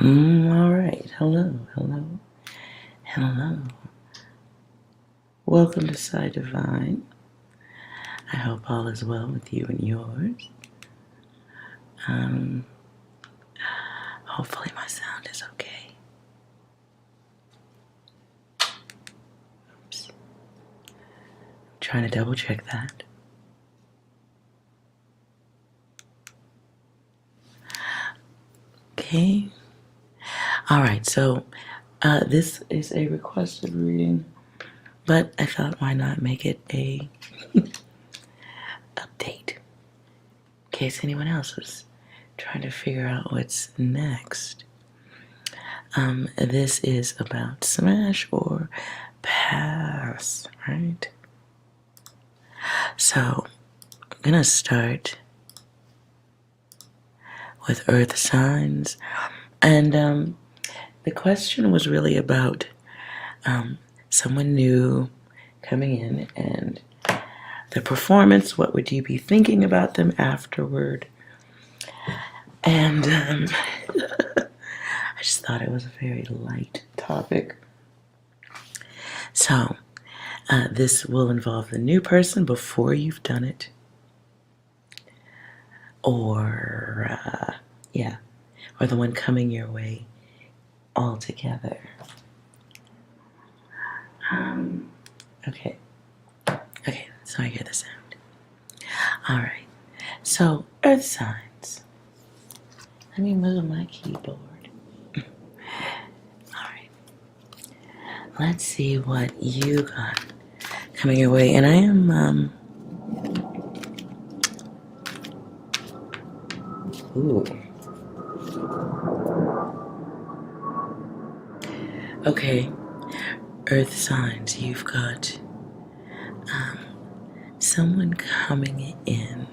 All right. Hello, hello, hello. Welcome to Side Divine. I hope all is well with you and yours. Hopefully my sound is okay. Oops. I'm trying to double check that. Okay. All right. So this is a requested reading, but I thought why not make it a update in case anyone else was trying to figure out what's next. This is about smash or pass, right? So I'm gonna start with earth signs, and the question was really about someone new coming in and the performance. What would you be thinking about them afterward? And I just thought it was a very light topic. So this will involve the new person before you've done it, or or the one coming your way altogether. Okay, so I hear the sound. All right, so earth signs. Let me move my keyboard. All right, let's see what you got coming your way. And I am, ooh. Okay, earth signs, you've got someone coming in.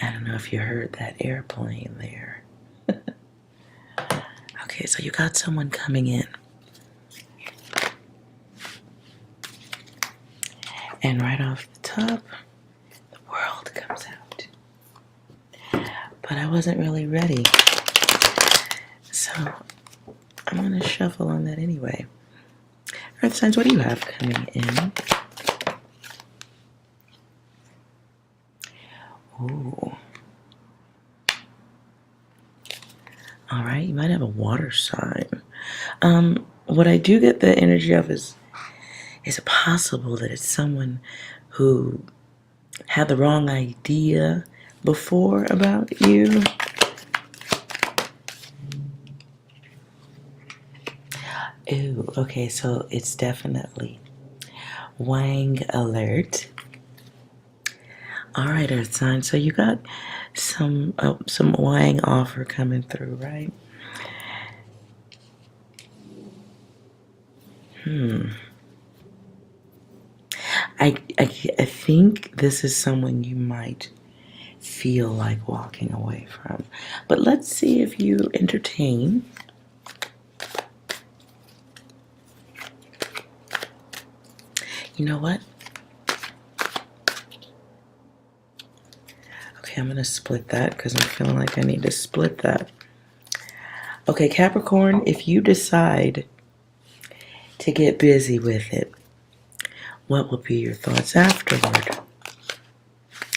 I don't know if you heard that airplane there. Okay, so you got someone coming in. And right off the top, the world comes out. But I wasn't really ready. So I'm going to shuffle on that anyway. Earth signs, what do you have coming in? Ooh. All right, you might have a water sign. What I do get the energy of is it possible that it's someone who had the wrong idea before about you? Ooh, okay, so it's definitely Wang alert. All right, Earth sign. So you got some Wang offer coming through, right? I think this is someone you might feel like walking away from. But let's see if you entertain. You know what? Okay, I'm going to split that because I'm feeling like I need to split that. Okay, Capricorn, if you decide to get busy with it, what will be your thoughts afterward?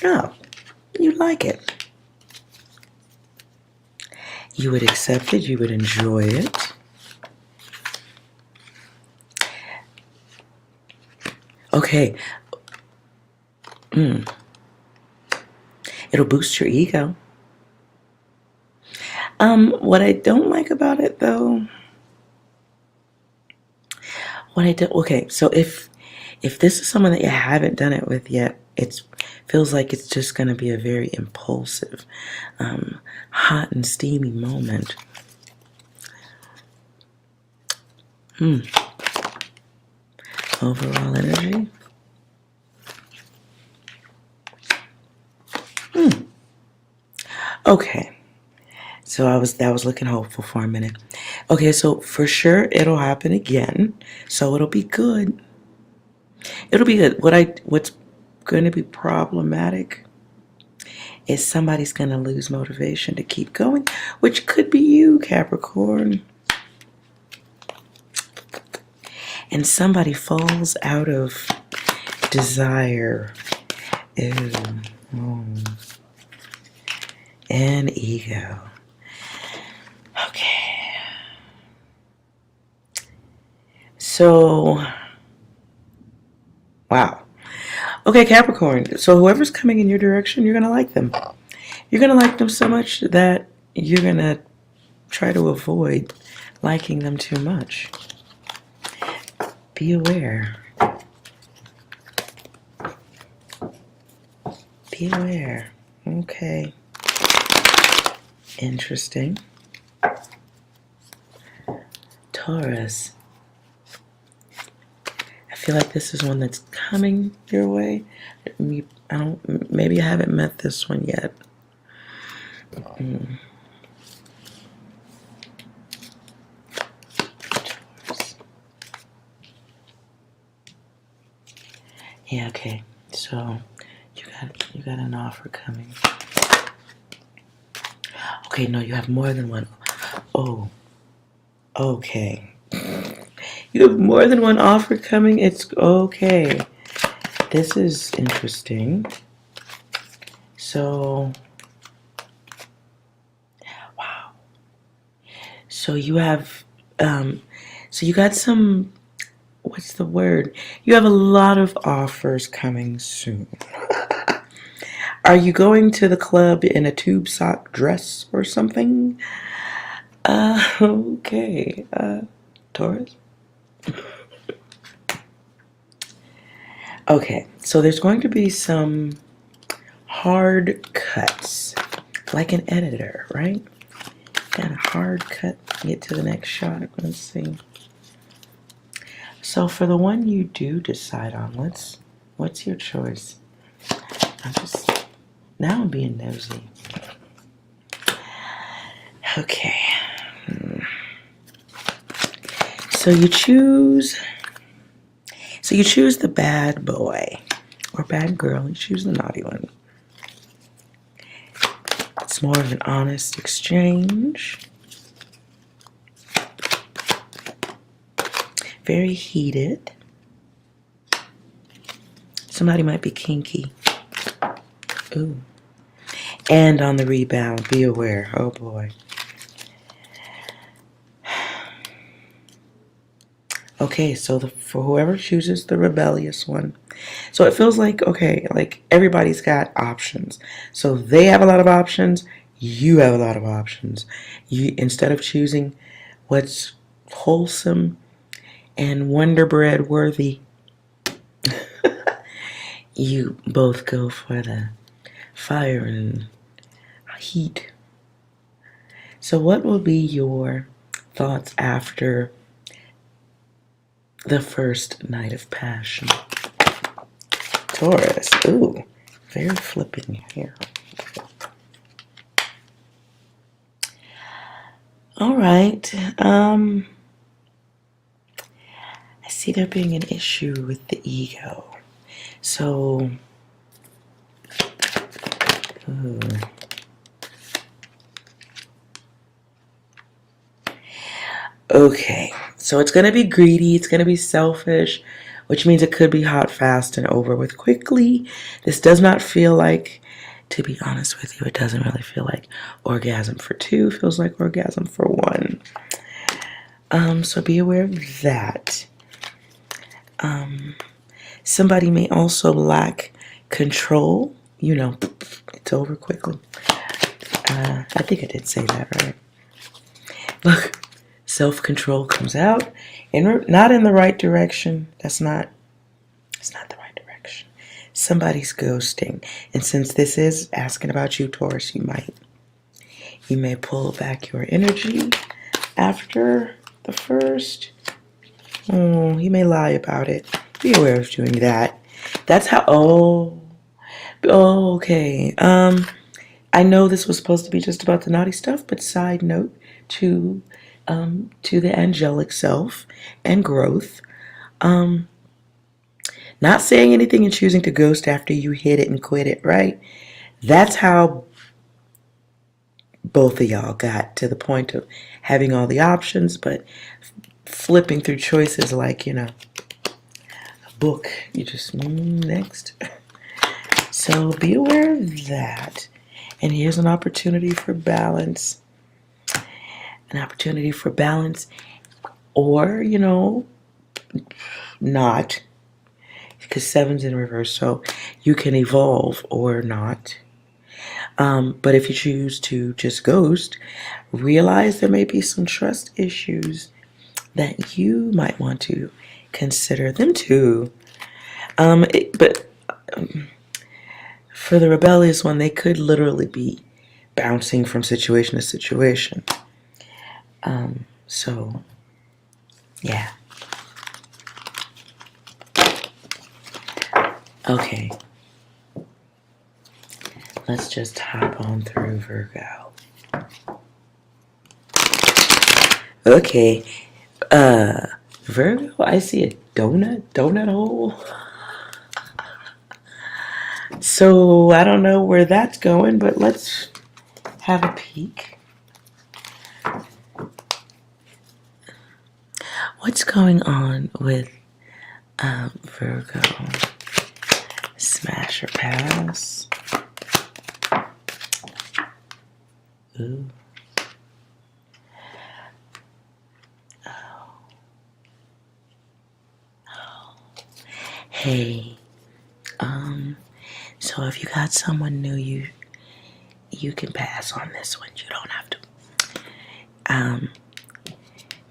Oh, you like it. You would accept it. You would enjoy it. Okay. It'll boost your ego. What I don't like about it, though, okay, so if this is someone that you haven't done it with yet, it feels like it's just going to be a very impulsive, hot and steamy moment. Overall energy. Okay. So that was looking hopeful for a minute. Okay, so for sure it'll happen again. So it'll be good. It'll be good. What's going to be problematic is somebody's going to lose motivation to keep going, which could be you, Capricorn. And somebody falls out of desire. Ew. Oh. And ego. Okay. So, wow. Okay, Capricorn. So whoever's coming in your direction, you're going to like them. You're going to like them so much that you're going to try to avoid liking them too much. Be aware. Be aware. Okay. Interesting. Taurus. I feel like this is one that's coming your way. Maybe I haven't met this one yet. Yeah, okay. So you got an offer coming. Okay, no, you have more than one. Oh. Okay. You have more than one offer coming. It's okay. This is interesting. So, wow. So you have, so you got some, what's the word? You have a lot of offers coming soon. Are you going to the club in a tube sock dress or something? Okay. Taurus? Okay, so there's going to be some hard cuts, like an editor, right? Got a hard cut, get to the next shot. Let's see. So for the one you do decide on, what's your choice? Now I'm being nosy. Okay. So you choose the bad boy or bad girl. You choose the naughty one. It's more of an honest exchange. Very heated. Somebody might be kinky. Ooh. And on the rebound, be aware. Oh boy. Okay, so for whoever chooses the rebellious one. So it feels like, okay, like everybody's got options. So they have a lot of options. You have a lot of options. Instead of choosing what's wholesome and Wonder Bread worthy, you both go for the fire and heat. So what will be your thoughts after the first night of passion? Taurus. Ooh, very flipping here. All right. I see there being an issue with the ego. So, ooh. Okay, so it's going to be greedy, it's going to be selfish, which means it could be hot, fast, and over with quickly. This does not feel like, to be honest with you, it doesn't really feel like orgasm for two. It feels like orgasm for one. So be aware of that. Somebody may also lack control. You know, it's over quickly. I think I did say that, right? Look. Self-control comes out and not in the right direction. It's not the right direction. Somebody's ghosting. And since this is asking about you, Taurus, you may pull back your energy after the first. Oh, he may lie about it. Be aware of doing that. That's how, okay. I know this was supposed to be just about the naughty stuff, but side note to the angelic self and growth. Not saying anything and choosing to ghost after you hit it and quit it, right? That's how both of y'all got to the point of having all the options, but flipping through choices like, a book. You just, next. So be aware of that. And here's an opportunity for balance. An opportunity for balance, or, not. Because 7's in reverse, so you can evolve or not. But if you choose to just ghost, realize there may be some trust issues that you might want to consider them too. But for the rebellious one, they could literally be bouncing from situation to situation. So, yeah. Okay. Let's just hop on through Virgo. Okay. Virgo, I see a donut hole. So I don't know where that's going, but let's have a peek. What's going on with Virgo? Smash or pass? Ooh. Oh. Hey. So if you got someone new, you can pass on this one. You don't have to.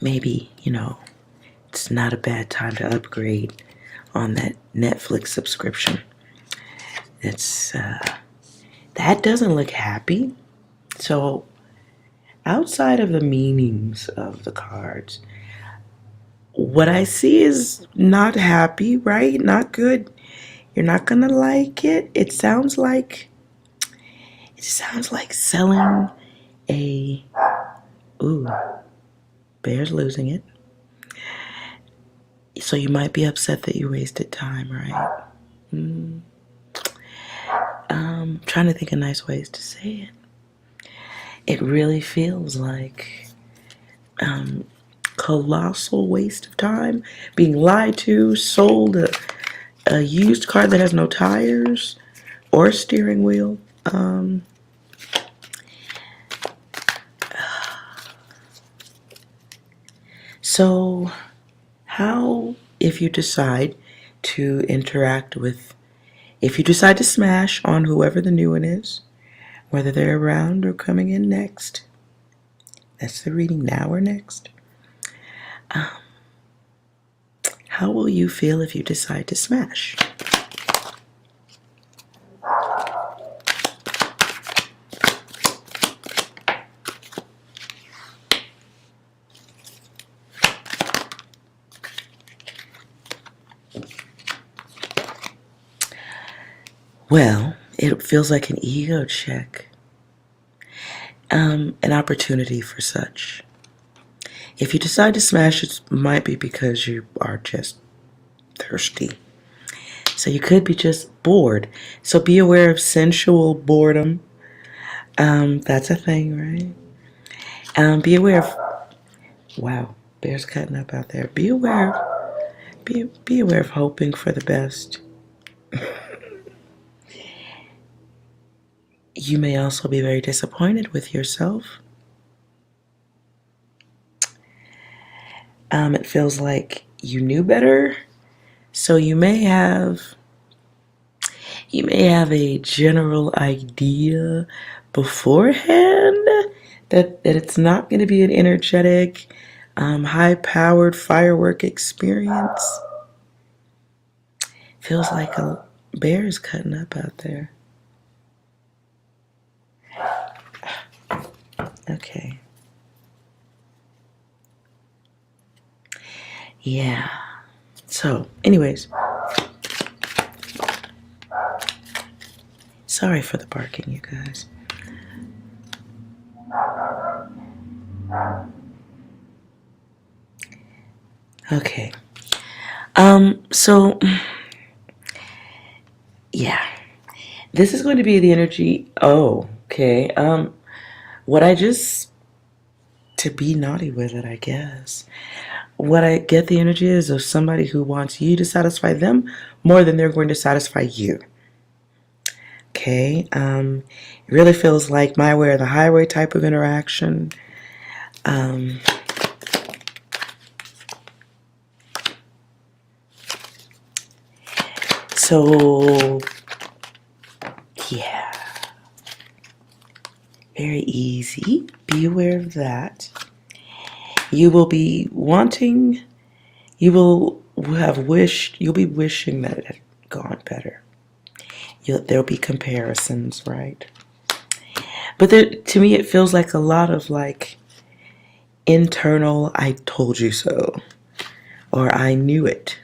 Maybe, it's not a bad time to upgrade on that Netflix subscription. It's that doesn't look happy. So outside of the meanings of the cards, what I see is not happy, right? Not good. You're not gonna like it. It sounds like selling a Bear's losing it. So you might be upset that you wasted time, right? Trying to think of nice ways to say it. It really feels like colossal waste of time, being lied to, sold a used car that has no tires or steering wheel. So how, if you decide to if you decide to smash on whoever the new one is, whether they're around or coming in next, that's the reading, now or next. How will you feel if you decide to smash? Well, it feels like an ego check. An opportunity for such. If you decide to smash, it might be because you are just thirsty. So you could be just bored. So be aware of sensual boredom. That's a thing, right? Be aware of, wow, bear's cutting up out there. Be aware of hoping for the best. You may also be very disappointed with yourself. It feels like you knew better, so you may have a general idea beforehand that it's not going to be an energetic, high-powered firework experience. Feels like a bear is cutting up out there. Okay. Yeah. So, anyways. Sorry for the barking, you guys. Okay. So, yeah. This is going to be the energy. Oh, okay. What I just, to be naughty with it, I guess. What I get the energy is of somebody who wants you to satisfy them more than they're going to satisfy you. Okay. It really feels like my way or the highway type of interaction. So, yeah. Very easy. Be aware of that. You will be wanting, you'll be wishing that it had gone better. There'll be comparisons, right? But to me, it feels like a lot of like internal, I told you so, or I knew it.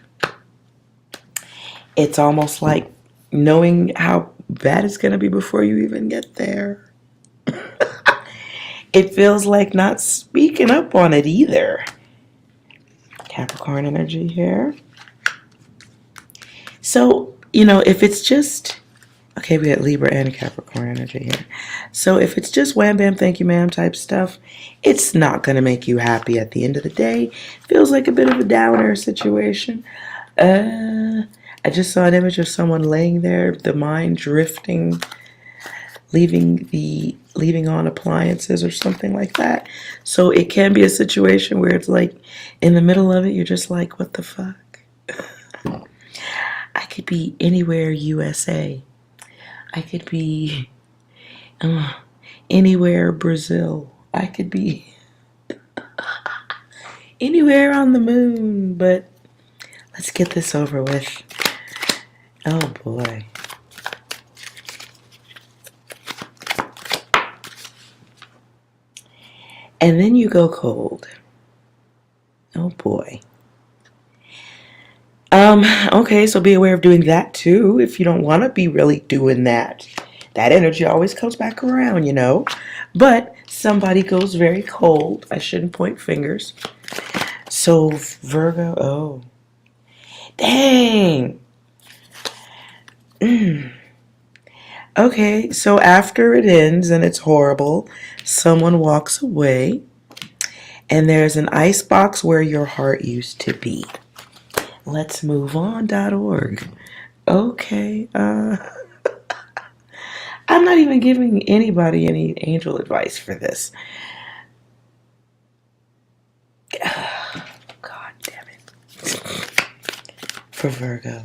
It's almost like knowing how bad it's going to be before you even get there. It feels like not speaking up on it either. Capricorn energy here. So, if it's just, okay, we got Libra and Capricorn energy here. So if it's just wham bam, thank you ma'am type stuff, it's not going to make you happy at the end of the day. Feels like a bit of a downer situation. I just saw an image of someone laying there, the mind drifting, leaving on appliances or something like that. So it can be a situation where it's like in the middle of it, you're just like, what the fuck? I could be anywhere USA. I could be anywhere Brazil. I could be anywhere on the moon. But let's get this over with. Oh boy. And then you go cold. Oh boy. Okay, so be aware of doing that too if you don't want to be really doing that. That energy always comes back around, But somebody goes very cold. I shouldn't point fingers. So Virgo, oh. Dang. Okay, so after it ends and it's horrible, someone walks away and there's an icebox where your heart used to be. Let's move on.org. Okay, I'm not even giving anybody any angel advice for this. God damn it. For Virgo.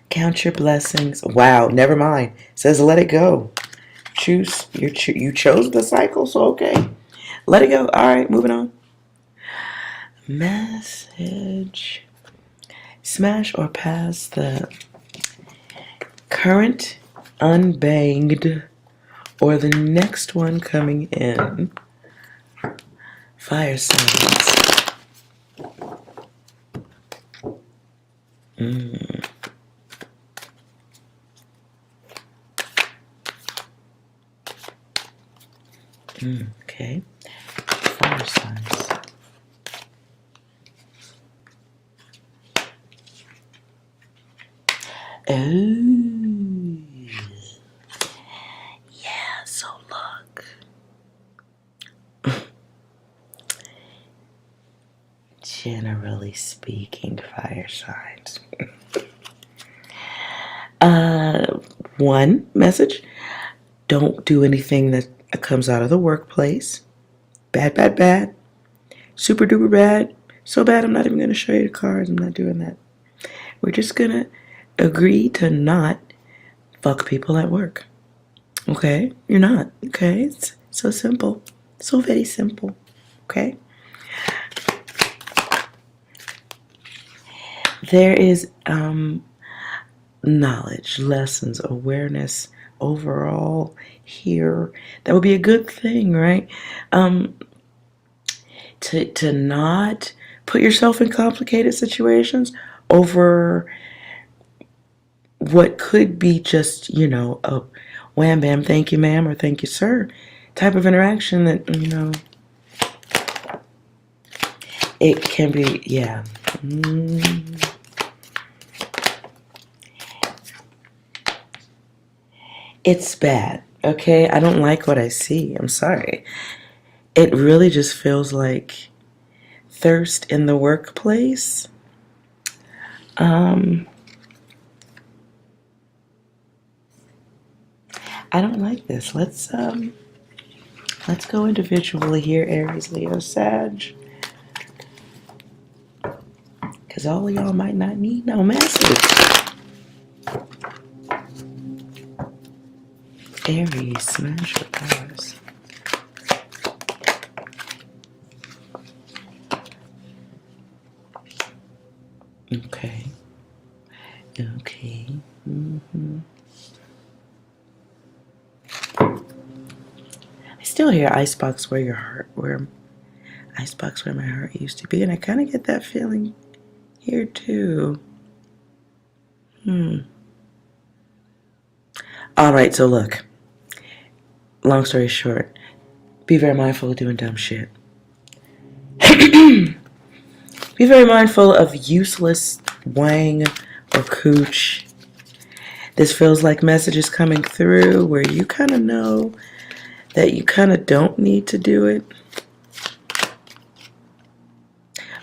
Count your blessings. Wow, never mind. It says let it go. You chose the cycle, so okay. Let it go. All right, moving on. Message. Smash or pass the current unbanged or the next one coming in. Fire signs. Okay. Fire signs. Oh. Yeah, so look. Generally speaking, fire signs. One message. Don't do anything that comes out of the workplace. Bad, bad, bad. Super duper bad. So bad I'm not even going to show you the cards. I'm not doing that. We're just going to agree to not fuck people at work. Okay? You're not. Okay? It's so simple. So very simple. Okay? There is knowledge, lessons, awareness overall here. That would be a good thing, right? To not put yourself in complicated situations over what could be just, a wham bam, thank you ma'am, or thank you sir type of interaction that, it can be, yeah. It's bad, okay? I don't like what I see. I'm sorry. It really just feels like thirst in the workplace. I don't like this. Let's go individually here, Aries, Leo, Sag. Because all of y'all might not need no message. Aries, smash your powers. Okay. Okay. I still hear icebox where your heart, where icebox where my heart used to be, and I kind of get that feeling here too. All right, so look. Long story short, be very mindful of doing dumb shit. Be very mindful of useless wang or cooch. This feels like messages coming through where you kind of know that you kind of don't need to do it.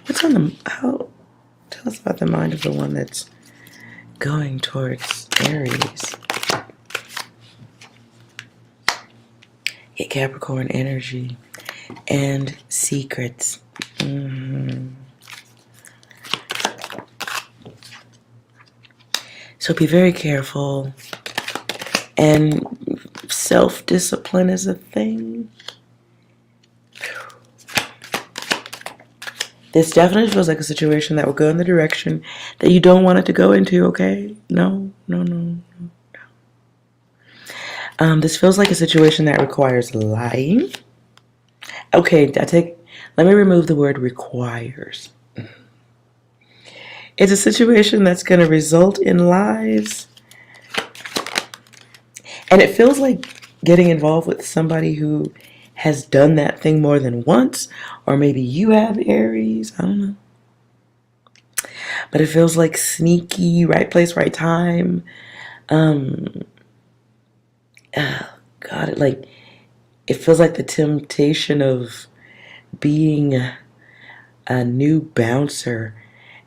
What's on the, tell us about the mind of the one that's going towards Aries. Get Capricorn energy and secrets. So be very careful. And self-discipline is a thing. This definitely feels like a situation that will go in the direction that you don't want it to go into, okay? No. This feels like a situation that requires lying. Okay, let me remove the word requires. It's a situation that's going to result in lies. And it feels like getting involved with somebody who has done that thing more than once. Or maybe you have Aries. I don't know. But it feels like sneaky, right place, right time. God, it feels like the temptation of being a new bouncer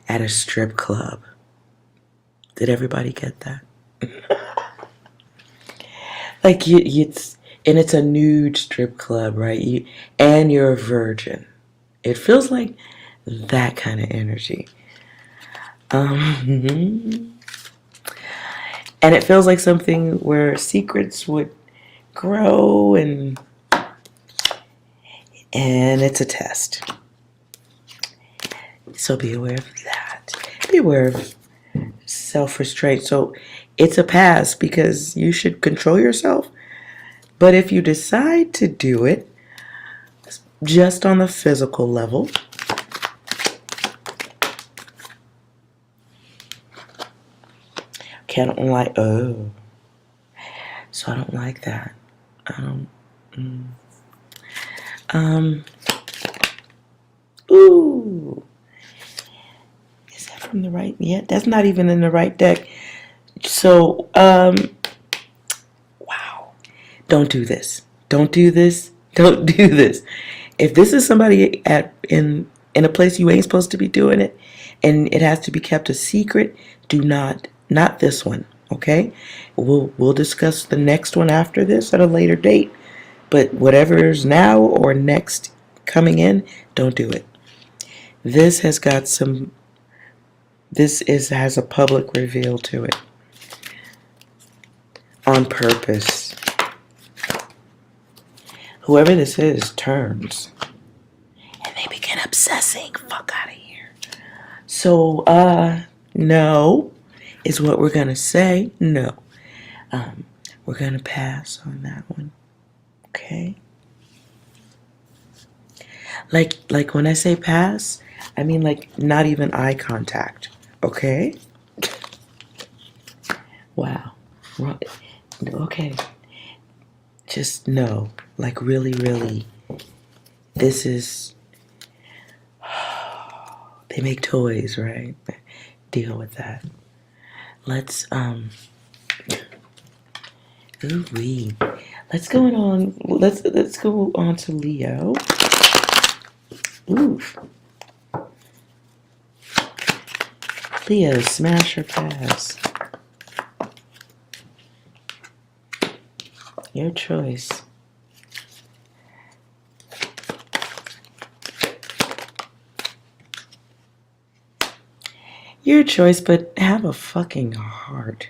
at a strip club. Did everybody get that? Like it's a nude strip club, right? And you're a virgin. It feels like that kind of energy. And it feels like something where secrets would grow and it's a test. So be aware of that. Be aware of self-restraint. So it's a pass because you should control yourself. But if you decide to do it just on the physical level, so I don't like that. Ooh. Is that from the right? Yeah, that's not even in the right deck. So, wow. Don't do this. Don't do this. Don't do this. If this is somebody in a place you ain't supposed to be doing it, and it has to be kept a secret, do not this one. Okay? We'll discuss the next one after this at a later date. But whatever's now or next coming in, don't do it. This has a public reveal to it. On purpose. Whoever this is turns. And they begin obsessing. Fuck out of here. So, no is what we're going to say. No. We're going to pass on that one. Okay? Like when I say pass, I mean like not even eye contact. Okay? Wow. Okay. Just no. Like really, really. This is... They make toys, right? Deal with that. Let's Ooh wee. Let's go on. Let's go on to Leo. Ooh. Leo, smash or pass? Your choice. Your choice, but have a fucking heart.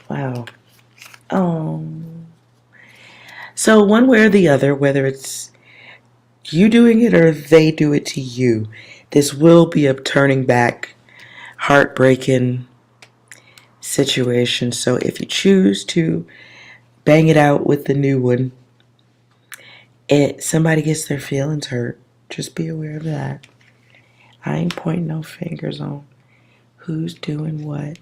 Wow. Oh. So one way or the other, whether it's you doing it or they do it to you, this will be a turning back, heartbreaking situation. So if you choose to bang it out with the new one, somebody gets their feelings hurt. Just be aware of that. I ain't pointing no fingers on who's doing what.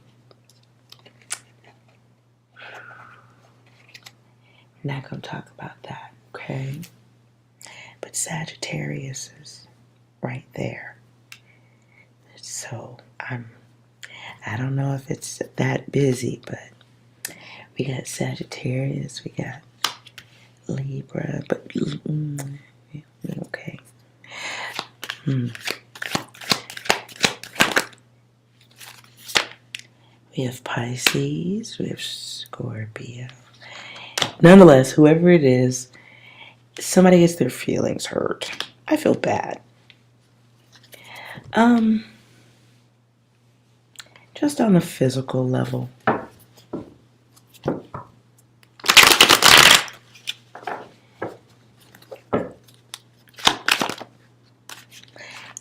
We're not going to talk about that, okay? But Sagittarius is right there. So I don't know if it's that busy, but we got Sagittarius, we got Libra, but okay. We have Pisces, we have Scorpio. Nonetheless, whoever it is, somebody gets their feelings hurt. I feel bad. Just on a physical level.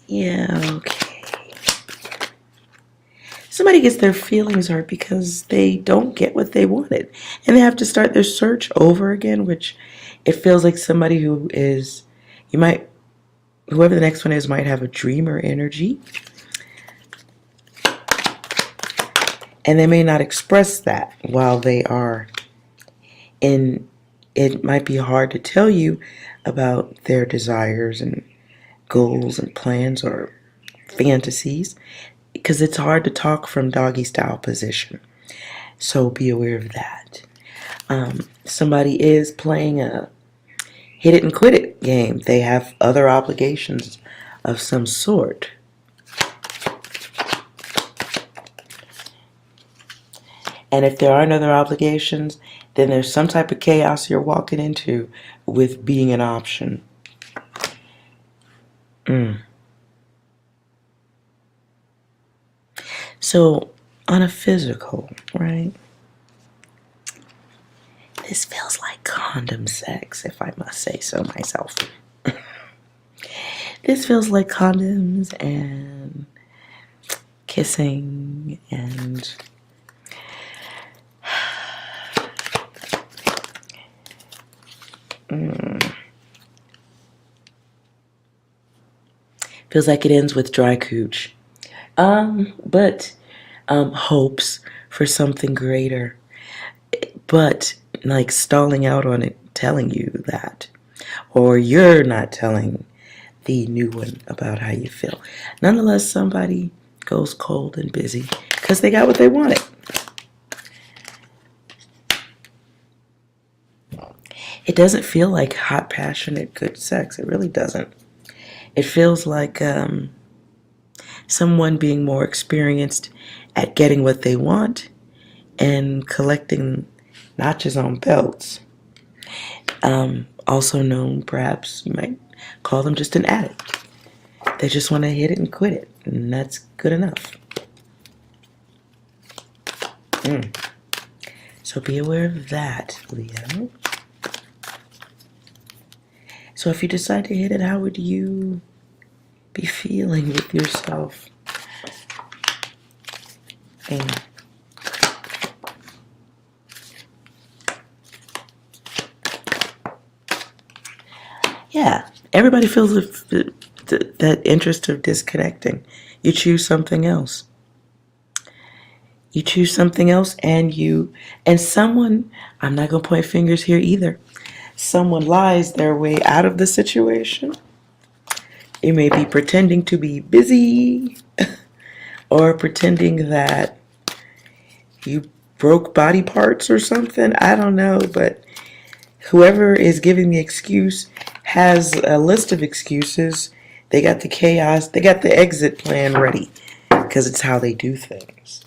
Yeah, okay. Somebody gets their feelings hurt because they don't get what they wanted. And they have to start their search over again, which it feels like somebody who is, whoever the next one is might have a dreamer energy. And they may not express that while they are in, it might be hard to tell you about their desires and goals and plans or fantasies because it's hard to talk from doggy style position. So be aware of that. Somebody is playing a hit it and quit it game. They have other obligations of some sort. And if there aren't other obligations, then there's some type of chaos you're walking into with being an option. So, on a physical, right? This feels like condom sex, if I must say so myself. This feels like condoms and kissing and feels like it ends with dry cooch. But hopes for something greater. But like stalling out on it, telling you that. Or you're not telling the new one about how you feel. Nonetheless, somebody goes cold and busy because they got what they wanted. It doesn't feel like hot, passionate, good sex. It really doesn't. It feels like someone being more experienced at getting what they want and collecting notches on belts. Also known, perhaps, you might call them just an addict. They just want to hit it and quit it, and that's good enough. So be aware of that, Leo. So if you decide to hit it, how would you be feeling with yourself? Yeah, everybody feels that interest of disconnecting. You choose something else. You choose something else and someone, I'm not going to point fingers here either. Someone lies their way out of the situation. You may be pretending to be busy or pretending that you broke body parts or something. I don't know, but whoever is giving the excuse has a list of excuses. They got the chaos. They got the exit plan ready because it's how they do things.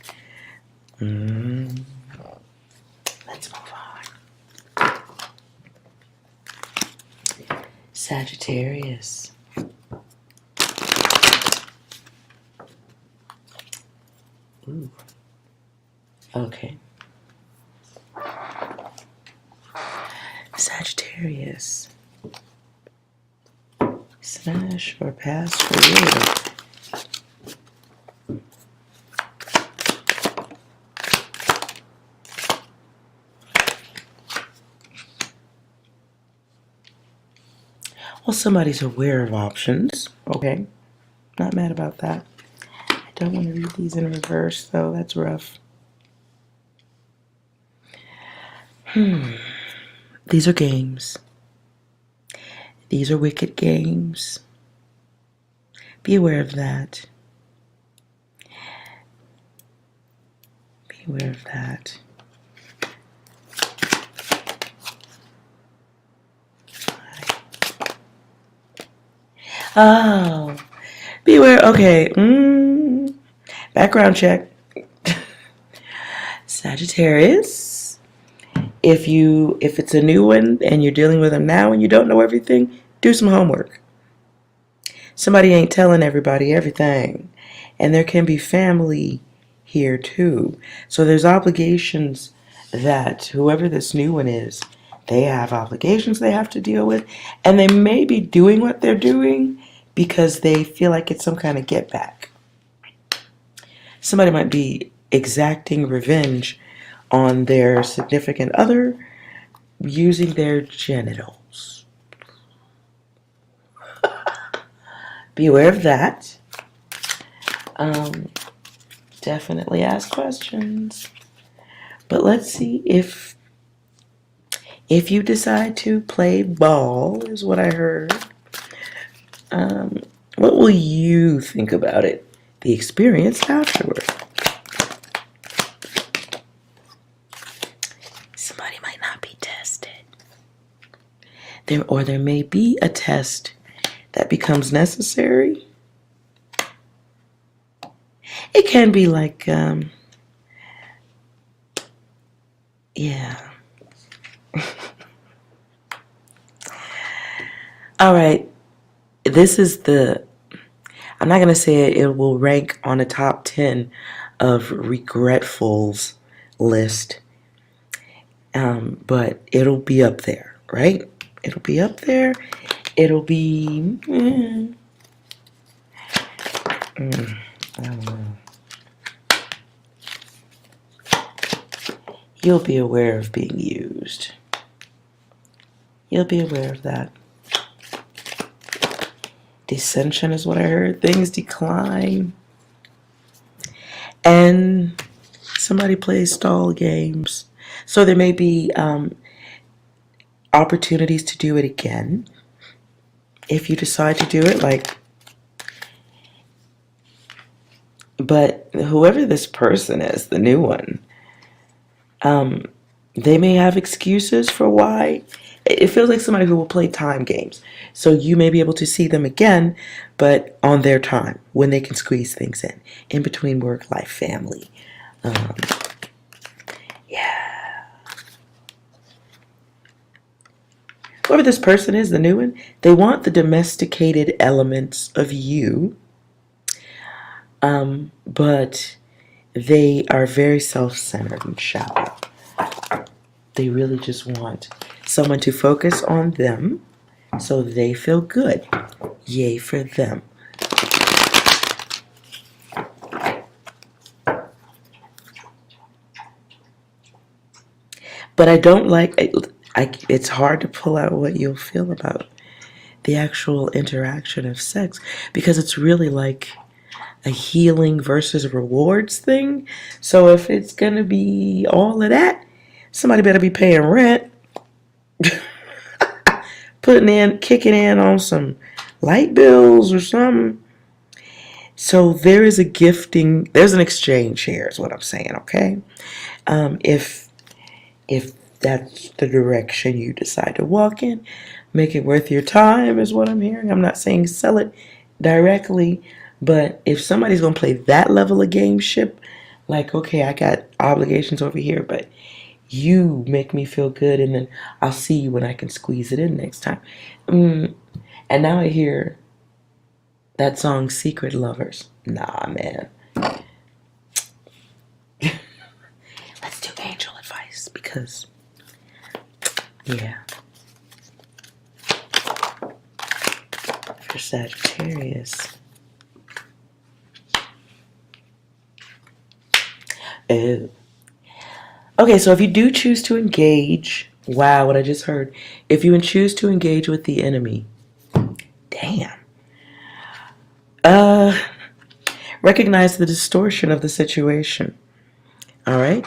Let's move on. Sagittarius. Ooh. Okay. Sagittarius. Smash or pass for you. Well, somebody's aware of options. Okay. Not mad about that. I don't want to read these in reverse, though. That's rough. These are games. These are wicked games. Be aware of that. Be aware of that. Oh, beware. Okay. Background check. Sagittarius. If it's a new one and you're dealing with them now and you don't know everything, do some homework. Somebody ain't telling everybody everything. And there can be family here too. So there's obligations that whoever this new one is, they have obligations they have to deal with. And they may be doing what they're doing because they feel like it's some kind of get back. Somebody might be exacting revenge on their significant other using their genitals. Be aware of that. Definitely ask questions. But let's see if you decide to play ball, is what I heard. What will you think about it? The experience afterward. Somebody might not be tested. There may be a test that becomes necessary. It can be like, yeah. All right. This is I'm not going to say it will rank on a top 10 of regretfuls list. But it'll be up there, right? It'll be up there. It'll be, I don't know. You'll be aware of being used. You'll be aware of that. Dissension is what I heard. Things decline. And somebody plays stall games. So there may be opportunities to do it again. If you decide to do it, but whoever this person is, the new one, they may have excuses for why. It feels like somebody who will play time games. So you may be able to see them again, but on their time, when they can squeeze things in between work, life, family. Yeah. Whoever this person is, the new one, they want the domesticated elements of you, but they are very self-centered and shallow. They really just want someone to focus on them so they feel good. Yay for them. But I don't like, it's hard to pull out what you'll feel about the actual interaction of sex because it's really like a healing versus rewards thing. So if it's going to be all of that, somebody better be paying rent, kicking in on some light bills or something. So there is a gifting, there's an exchange here is what I'm saying, okay? If that's the direction you decide to walk in, make it worth your time is what I'm hearing. I'm not saying sell it directly, but if somebody's going to play that level of gameship, like, okay, I got obligations over here, but you make me feel good, and then I'll see you when I can squeeze it in next time. And now I hear that song, Secret Lovers. Nah, man. Let's do angel advice because, yeah. For Sagittarius. Oh. Okay, so if you do choose to engage, wow, what I just heard. If you choose to engage with the enemy, damn. Recognize the distortion of the situation. All right?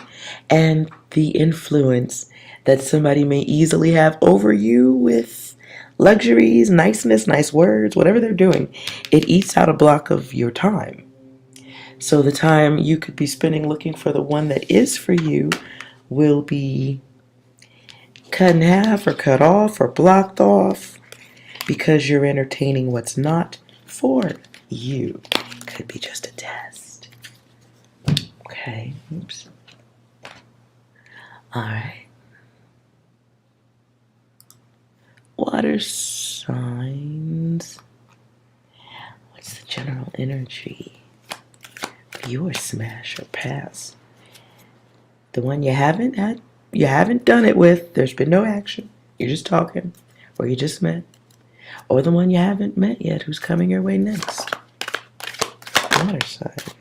And the influence that somebody may easily have over you with luxuries, niceness, nice words, whatever they're doing. It eats out a block of your time. So the time you could be spending looking for the one that is for you will be cut in half or cut off or blocked off because you're entertaining what's not for you. Could be just a test. Okay. Oops. All right. Water signs. What's the general energy? Your smash or pass. The one you haven't done it with, there's been no action. You're just talking, or you just met. Or the one you haven't met yet, who's coming your way next. Water signs.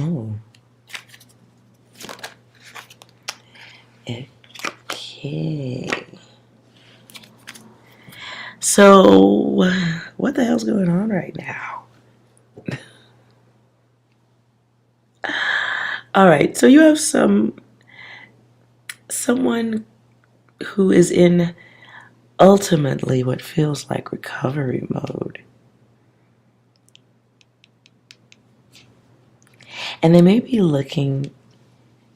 Oh. Okay. So, what the hell's going on right now? All right, so you have someone who is in ultimately what feels like recovery mode. And they may be looking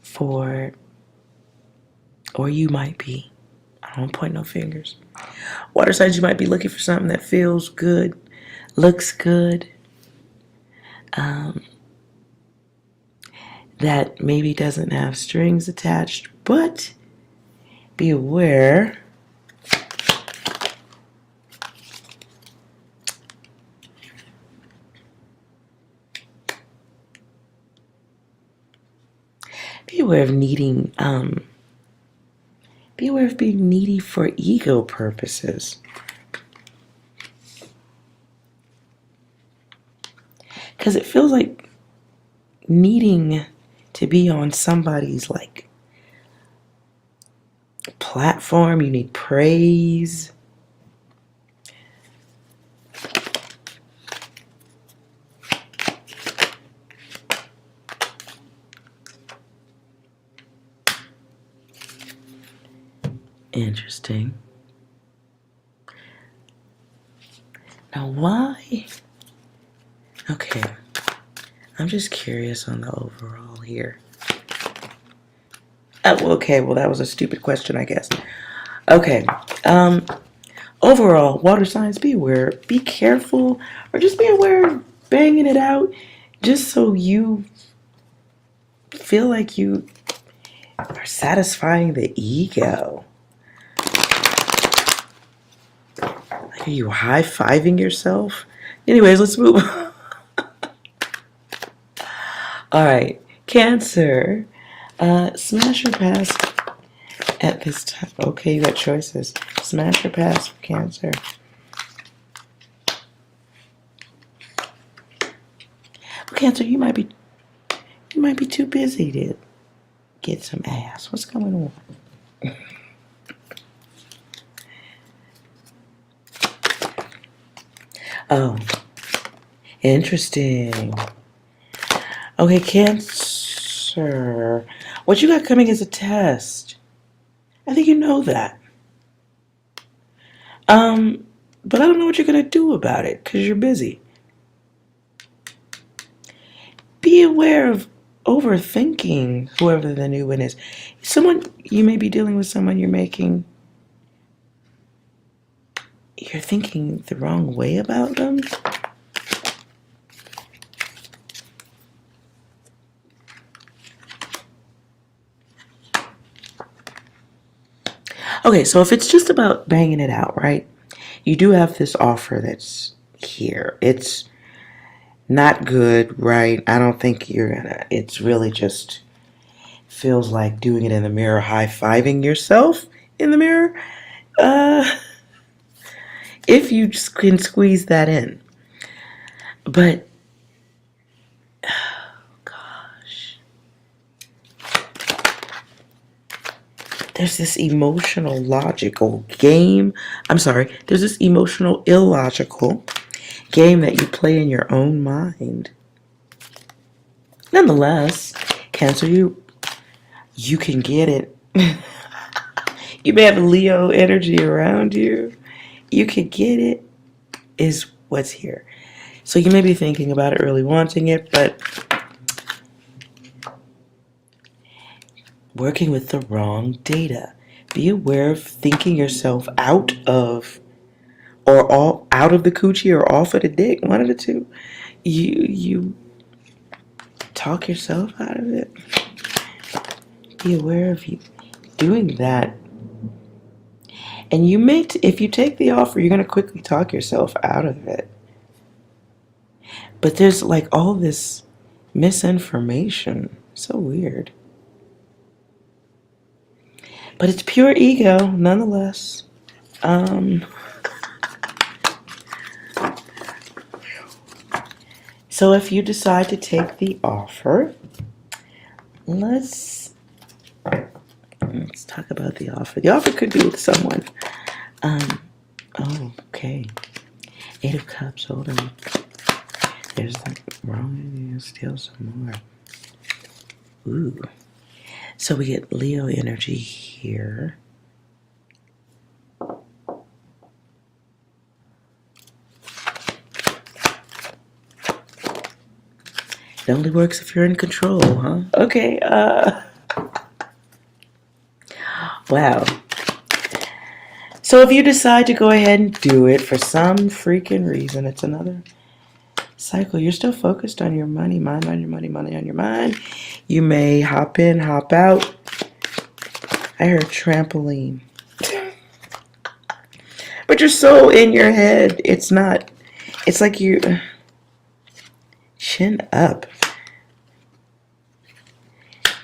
for, or you might be, I don't point no fingers. Water signs, you might be looking for something that feels good, looks good, that maybe doesn't have strings attached, but be aware of needing, be aware of being needy for ego purposes. Because it feels like needing to be on somebody's like platform. You need praise. Interesting. Now why? Okay. I'm just curious on the overall here. Okay, well that was a stupid question, I guess. Okay. Overall, water signs, be aware. Be careful, or just be aware of banging it out, just so you feel like you are satisfying the ego. Like, are you high-fiving yourself? Anyways, let's move on. All right, Cancer. Smash or pass at this time. Okay, you got choices. Smash or pass for Cancer. Well, Cancer, you might be too busy to get some ass. What's going on? Oh, interesting. Okay, Cancer. What you got coming is a test. I think you know that. but I don't know what you're going to do about it because you're busy. Be aware of overthinking whoever the new one is. Someone, you may be dealing with someone you're thinking the wrong way about them. Okay, so if it's just about banging it out, right? You do have this offer that's here. It's not good, right? I don't think it's really just feels like doing it in the mirror, high-fiving yourself in the mirror. If you just can squeeze that in. But, oh gosh. There's this emotional, logical game. There's this emotional, illogical game that you play in your own mind. Nonetheless, Cancer, you can get it. You may have Leo energy around you. You can get it, is what's here. So you may be thinking about it, really wanting it, but working with the wrong data. Be aware of thinking yourself out of, or all out of the coochie or off of the dick, one of the two. You talk yourself out of it. Be aware of you doing that. And you may, if you take the offer, you're going to quickly talk yourself out of it. But there's like all this misinformation. So weird. But it's pure ego, nonetheless. So if you decide to take the offer, let's talk about the offer. The offer could be with someone. Okay. 8 of Cups, hold on. There's the wrong, steal some more. Ooh. So we get Leo energy here. It only works if you're in control, huh? Okay, wow. So if you decide to go ahead and do it for some freaking reason, it's another cycle. You're still focused on your money, mind on your money, money on your mind. You may hop in, hop out. I heard trampoline. But you're so in your head. It's like you chin up.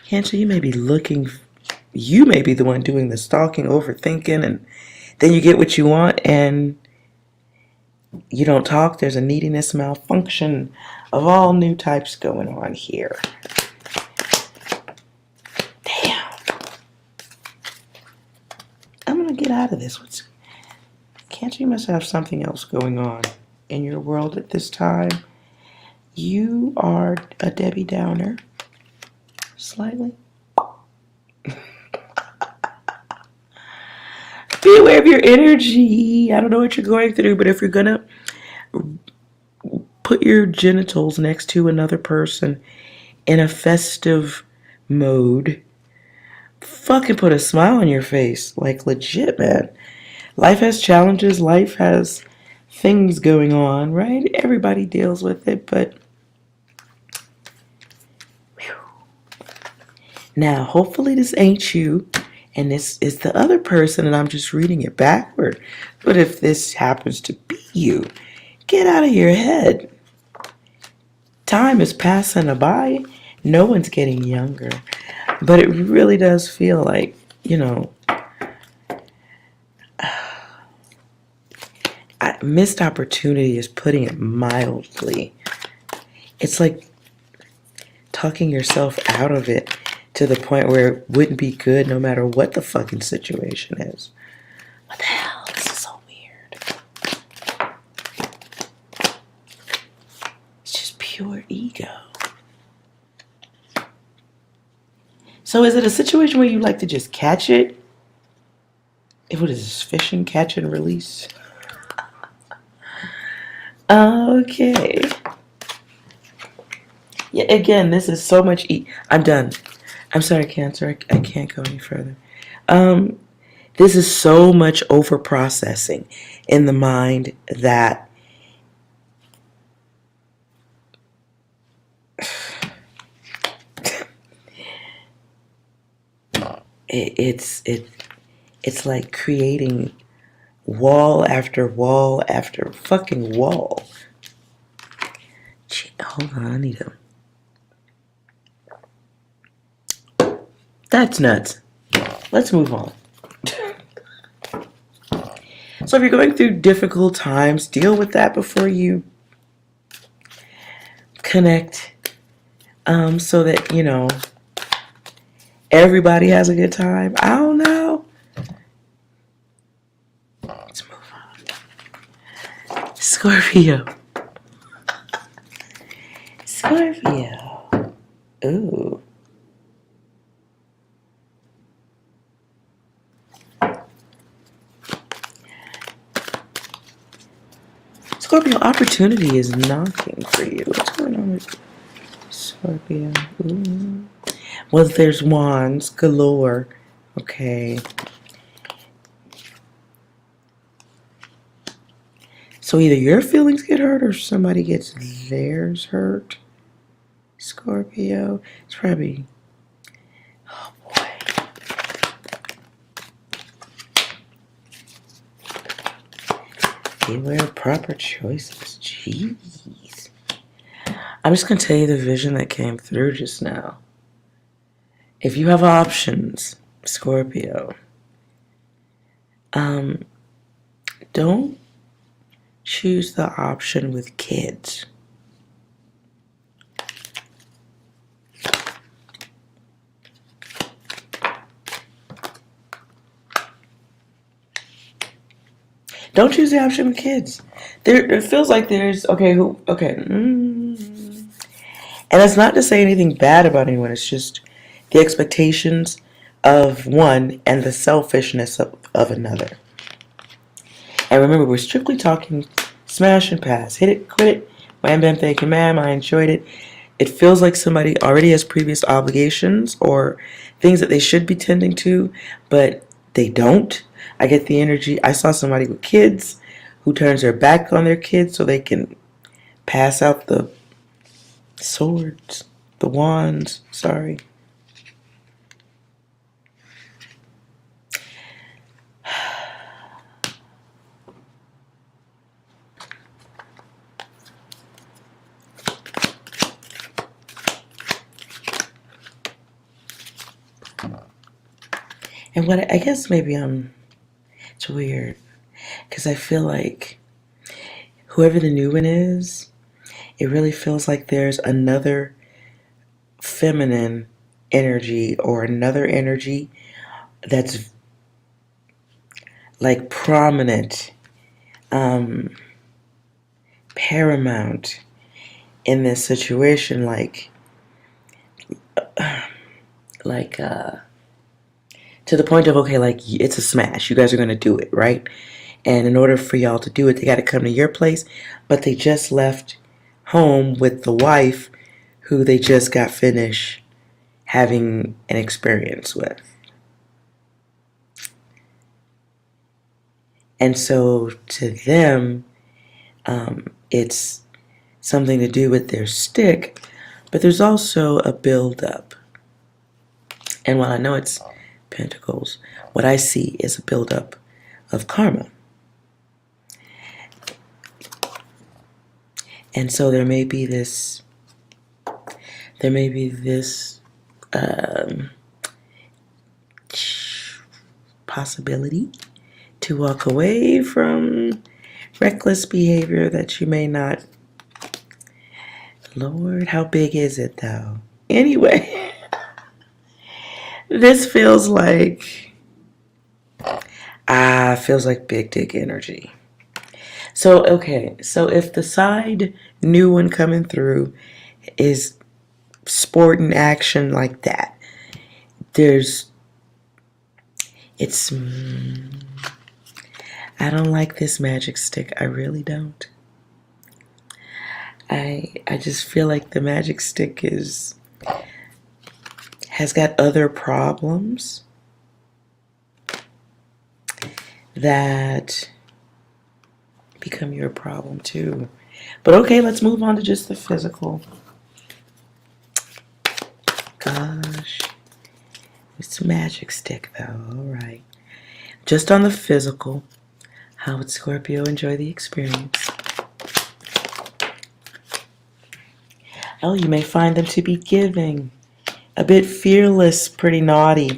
Cancer, you may be the one doing the stalking, overthinking, and then you get what you want and you don't talk. There's a neediness malfunction of all new types going on here. Damn. I'm going to get out of this. Cancer, you must have something else going on in your world at this time. You are a Debbie Downer. Slightly. Be aware of your energy. I don't know what you're going through, but if you're going to put your genitals next to another person in a festive mode, fucking put a smile on your face. Like, legit, man. Life has challenges. Life has things going on, right? Everybody deals with it, but whew. Now, hopefully this ain't you. And this is the other person, and I'm just reading it backward. But if this happens to be you, get out of your head. Time is passing by. No one's getting younger. But it really does feel like, missed opportunity is putting it mildly. It's like talking yourself out of it to the point where it wouldn't be good no matter what the fucking situation is. What the hell? This is so weird. It's just pure ego. So is it a situation where you like to just catch it? What is this, fishing, catch and release? Okay. Yeah, again, this is so much. I'm done. I'm sorry, Cancer. I can't go any further. This is so much over processing in the mind that it's like creating wall after wall after fucking wall. Hold on, I need a. That's nuts. Let's move on. So if you're going through difficult times, deal with that before you connect, so that, you know, everybody has a good time. I don't know. Let's move on. Scorpio. Scorpio. Ooh. Scorpio, opportunity is knocking for you. What's going on with Scorpio? Ooh. Well, there's wands galore. Okay. So either your feelings get hurt or somebody gets theirs hurt. Scorpio. It's probably... Oh, boy. Beware proper choices. Jeez. I'm just going to tell you the vision that came through just now. If you have options, Scorpio, don't choose the option with kids. Don't choose the option with kids. It feels like there's, and that's not to say anything bad about anyone. It's just the expectations of one and the selfishness of another. And remember, we're strictly talking smash and pass. Hit it, quit it. Wham, bam, thank you, ma'am. I enjoyed it. It feels like somebody already has previous obligations or things that they should be tending to, but they don't. I get the energy. I saw somebody with kids who turns their back on their kids so they can pass out the swords, the wands, sorry. And what I guess maybe it's weird because I feel like whoever the new one is, it really feels like there's another feminine energy or another energy that's like prominent, paramount in this situation, like to the point of, okay, like it's a smash. You guys are going to do it, right? And in order for y'all to do it, they got to come to your place. But they just left home with the wife who they just got finished having an experience with. And so to them, it's something to do with their stick, but there's also a build-up. And while I know it's Pentacles, what I see is a build-up of karma. And so there may be this possibility to walk away from reckless behavior that you may not. Lord, how big is it though? Anyway, this feels like big dick energy. So, okay, so if the side new one coming through is sport and action like that, I don't like this magic stick. I really don't. I just feel like the magic stick has got other problems that become your problem too. But okay, let's move on to just the physical. Gosh, it's a magic stick though. All right, just on the physical, how would Scorpio enjoy the experience? Oh, you may find them to be giving, a bit fearless, pretty naughty.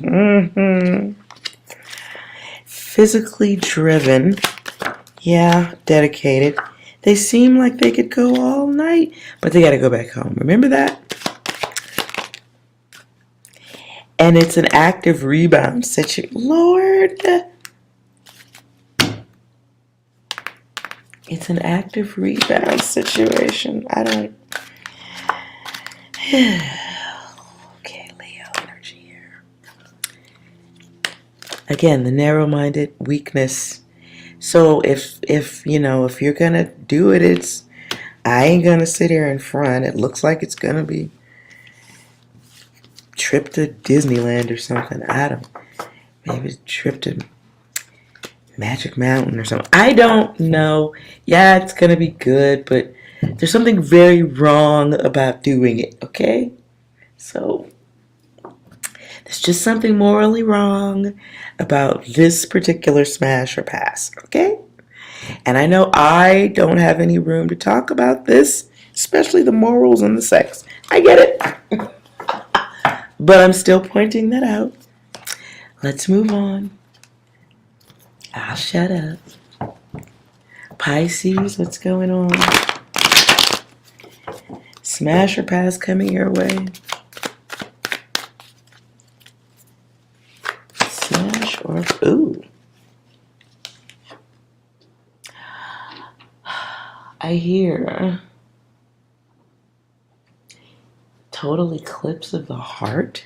Physically driven, yeah, dedicated. They seem like they could go all night, but they got to go back home. Remember that? And it's an active rebound situation. Lord! It's an active rebound situation. I don't... Okay, Leo energy here. Again, the narrow-minded weakness. So if you're gonna do it, I ain't gonna sit here in front. It looks like it's gonna be trip to Disneyland or something. I don't. Maybe a trip to Magic Mountain or something. I don't know. Yeah, it's gonna be good, but there's something very wrong about doing it. Okay, so there's just something morally wrong about this particular smash or pass. Okay. And I know I don't have any room to talk about this, especially the morals and the sex. I get it. But I'm still pointing that out. Let's move on. I'll shut up. Pisces, what's going on? Smash or pass coming your way? Smash or... Ooh. I hear total eclipse of the heart.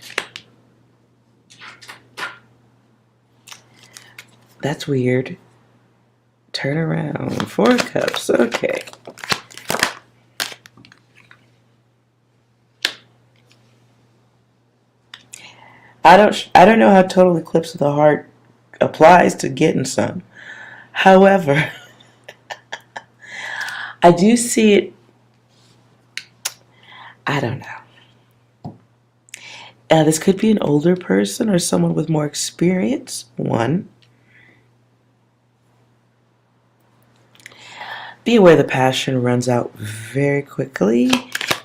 That's weird. Turn around. 4 of Cups. Okay. I don't know how total eclipse of the heart applies to getting some. However, I do see it. I don't know. This could be an older person or someone with more experience. 1. Be aware the passion runs out very quickly.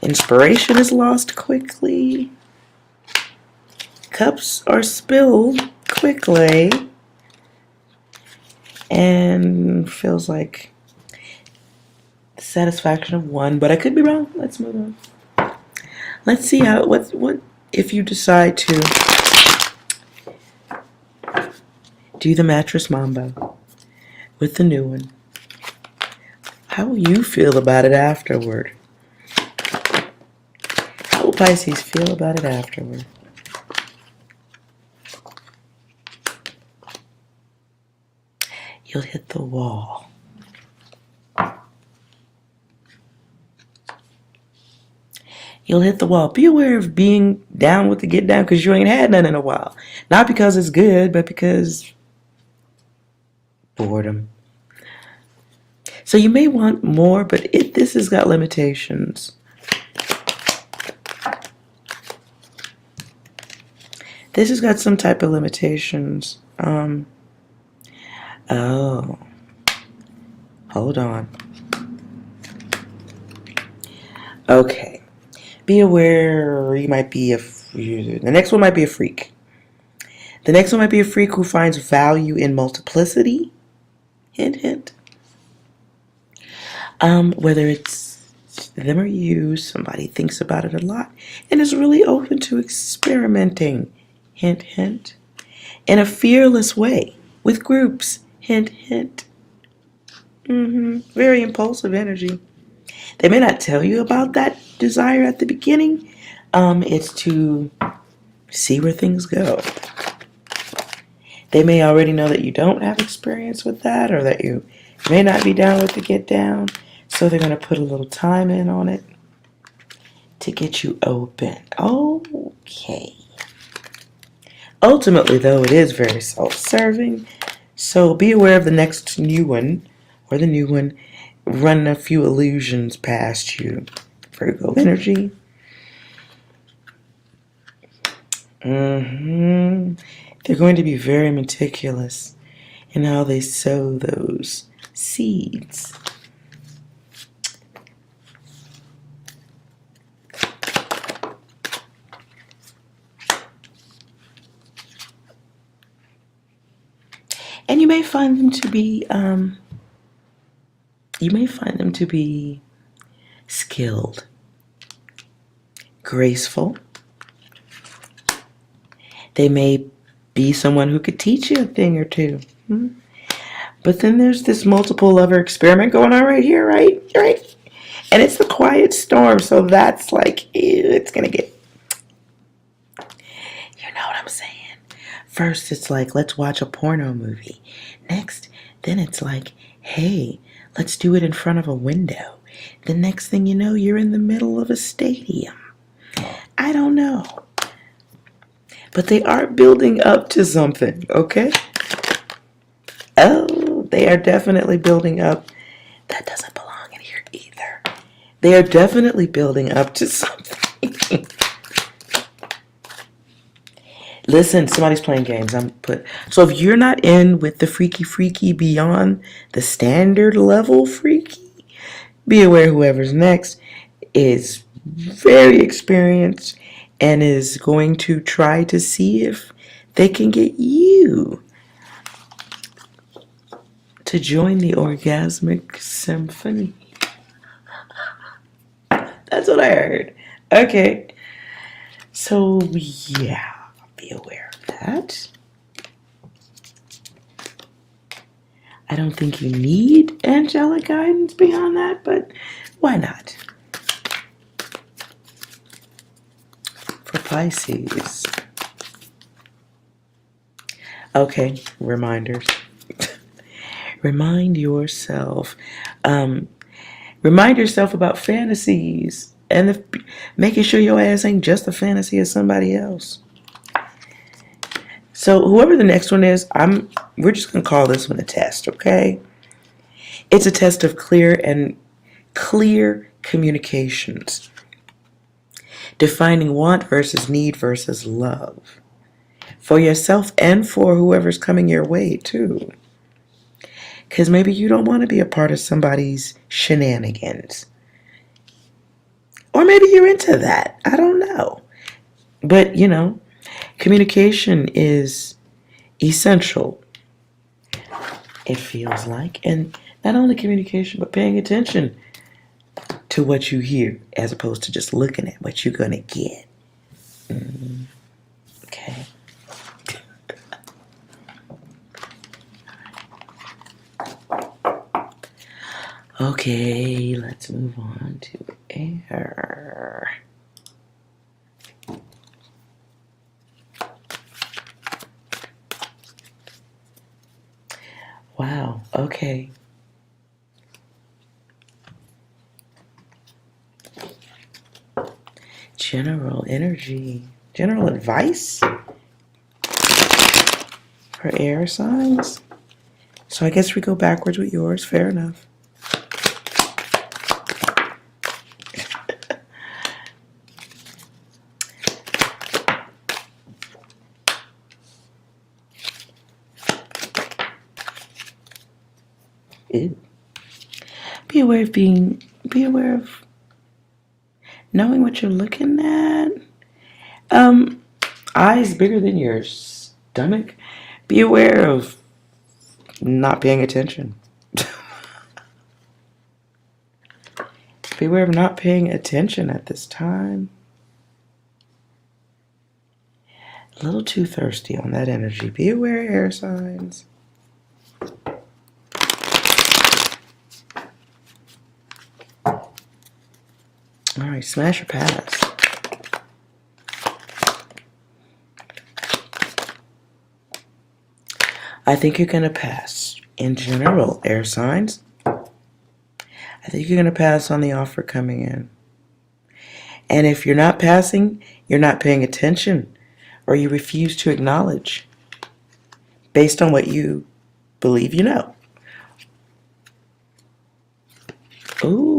Inspiration is lost quickly. Cups are spilled quickly. And feels like the satisfaction of 1, but I could be wrong. Let's move on. Let's see how what if you decide to do the mattress mambo with the new one. How will you feel about it afterward? How will Pisces feel about it afterward? You'll hit the wall. You'll hit the wall. Be aware of being down with the get down because you ain't had none in a while. Not because it's good, but because boredom. So you may want more, but this has got limitations. This has got some type of limitations. Oh. Hold on. Okay. Be aware you might be the next one might be a freak. The next one might be a freak who finds value in multiplicity. Hint, hint. Whether it's them or you, somebody thinks about it a lot and is really open to experimenting. Hint, hint. In a fearless way with groups. Hint, hint. Very impulsive energy. They may not tell you about that desire at the beginning. It's to see where things go. They may already know that you don't have experience with that or that you may not be down with the get down. So they're going to put a little time in on it to get you open. Okay. Ultimately, though, it is very self-serving. So be aware of the next new one, or the new one, running a few illusions past you. Virgo energy. They're going to be very meticulous in how they sow those seeds. And you may find them to be skilled, graceful. They may be someone who could teach you a thing or two. But then there's this multiple lover experiment going on right here, right? Right? And it's the quiet storm, so that's like, ew, it's gonna get, you know what I'm saying? First, it's like, let's watch a porno movie. Next, then it's like, hey, let's do it in front of a window. The next thing you know, you're in the middle of a stadium. I don't know. But they are building up to something, okay? Oh, they are definitely building up. That doesn't belong in here either. They are definitely building up to something. Listen, somebody's playing games. So if you're not in with the freaky beyond the standard level freaky, be aware whoever's next is very experienced and is going to try to see if they can get you to join the orgasmic symphony. That's what I heard. Okay. So, yeah, be aware of that. I don't think you need angelic guidance beyond that, but why not? For Pisces. Okay, reminders. Remind yourself. Remind yourself about fantasies and making sure your ass ain't just a fantasy of somebody else. So whoever the next one is, we're just gonna call this one a test, okay? It's a test of clear communications. Defining want versus need versus love. For yourself and for whoever's coming your way, too. Because maybe you don't want to be a part of somebody's shenanigans. Or maybe you're into that. I don't know. But, communication is essential, it feels like. And not only communication, but paying attention to what you hear as opposed to just looking at what you're going to get. Okay. Okay, let's move on to air. Wow, okay. General energy. General advice for air signs. So I guess we go backwards with yours. Fair enough. Ew. Be aware of knowing what you're looking at. Eyes bigger than your stomach. Be aware of not paying attention. Beware of not paying attention at this time. A little too thirsty on that energy. Be aware, air signs. All right, smash or pass. I think you're going to pass. In general, air signs, I think you're going to pass on the offer coming in. And if you're not passing, you're not paying attention, or you refuse to acknowledge based on what you believe you know. Ooh.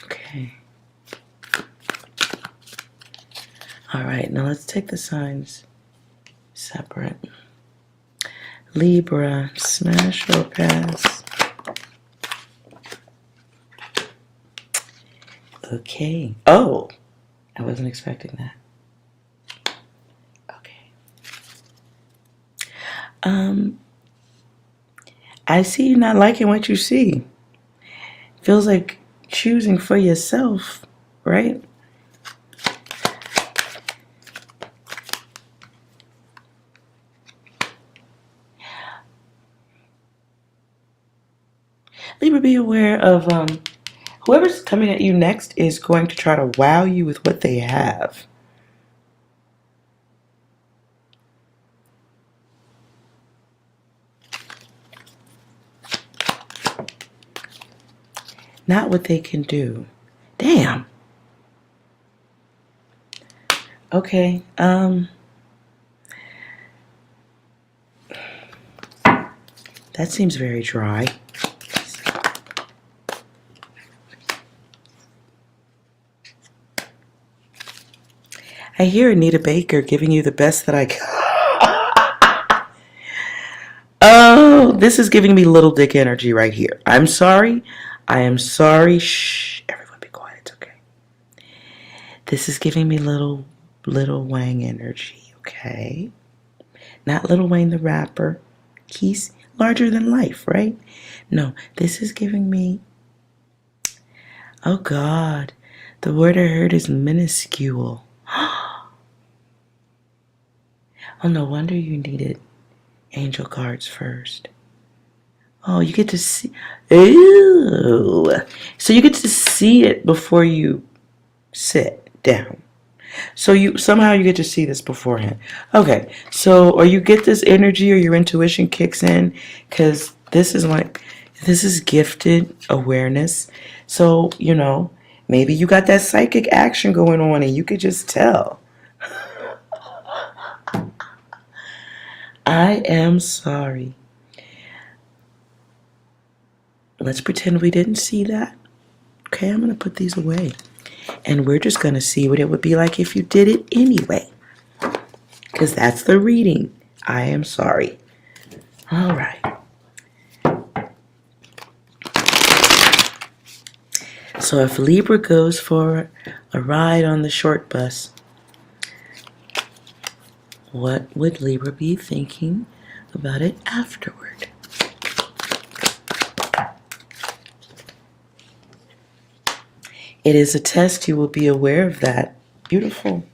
Okay. All right, now let's take the signs separate. Libra, smash or pass? Okay. Oh, I wasn't expecting that. Okay. I see you not liking what you see. Feels like choosing for yourself, right? Libra, be aware of whoever's coming at you next is going to try to wow you with what they have. Not what they can do. Damn. Okay. That seems very dry. I hear Anita Baker giving you the best that I can. Oh, this is giving me little dick energy right here. I'm sorry. I am sorry. Shh. Everyone be quiet. It's okay. This is giving me little Wang energy, okay? Not Little Wayne the rapper. He's larger than life, right? No, this is giving me... Oh, God. The word I heard is minuscule. Oh, no wonder you needed angel cards first. Oh, you get to see... Ooh. So you get to see it before you sit down. So somehow you get to see this beforehand. Okay, so or you get this energy or your intuition kicks in because this is gifted awareness. So, maybe you got that psychic action going on and you could just tell. I am sorry. Let's pretend we didn't see that. Okay, I'm going to put these away. And we're just going to see what it would be like if you did it anyway. Because that's the reading. I am sorry. All right. So if Libra goes for a ride on the short bus, what would Libra be thinking about it afterward? It is a test. You will be aware of that. Beautiful.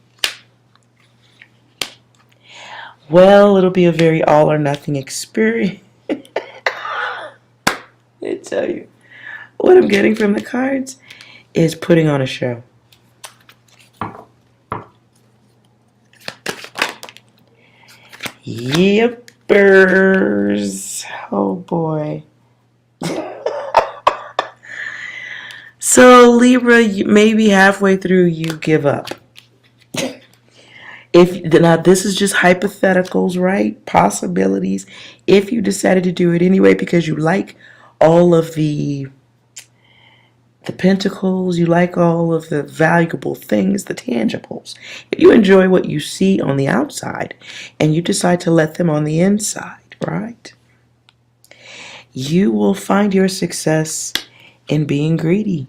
Well, it'll be a very all or nothing experience. I tell you, what I'm getting from the cards is putting on a show. Yippers. Oh boy. So Libra, maybe halfway through you give up. Now this is just hypotheticals, right? Possibilities. If you decided to do it anyway because you like all of the pentacles, you like all of the valuable things, the tangibles. If you enjoy what you see on the outside and you decide to let them on the inside, right? You will find your success in being greedy.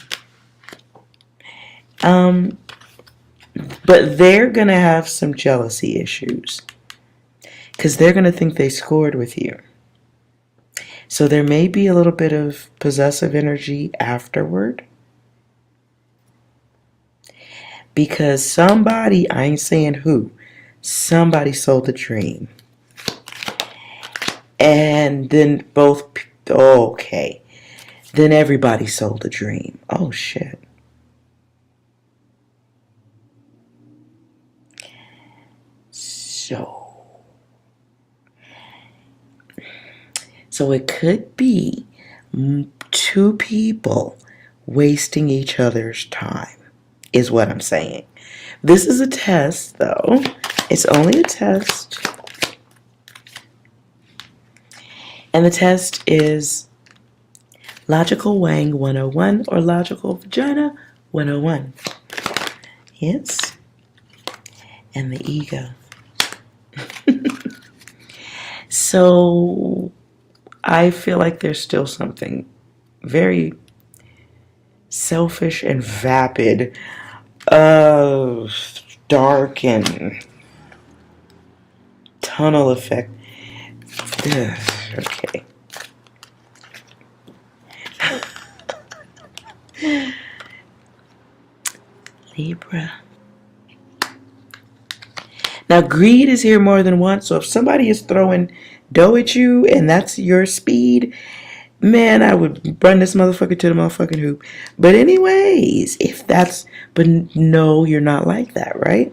But they're going to have some jealousy issues because they're going to think they scored with you. So there may be a little bit of possessive energy afterward because somebody, I ain't saying who, somebody sold the dream. And then okay. Then everybody sold a dream. Oh, shit. So it could be two people wasting each other's time, is what I'm saying. This is a test, though. It's only a test. And the test is Logical Wang 101 or Logical Vagina 101. Yes. And the ego. So I feel like there's still something very selfish and vapid, dark and tunnel effect. Ugh, okay. Libra. Now, greed is here more than once, so if somebody is throwing dough at you and that's your speed, man, I would run this motherfucker to the motherfucking hoop. But anyways, but no, you're not like that, right?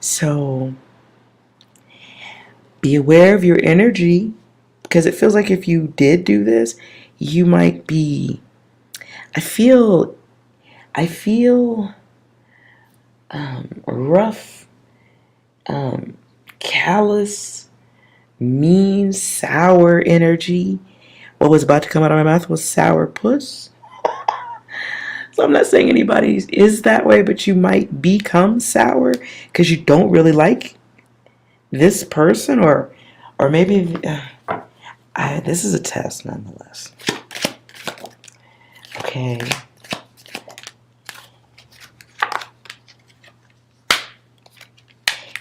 So be aware of your energy, because it feels like if you did do this, you might be, I feel rough, callous, mean, sour energy. What was about to come out of my mouth was sour puss. So I'm not saying anybody is that way, but you might become sour because you don't really like this person, or maybe this is a test nonetheless. Okay.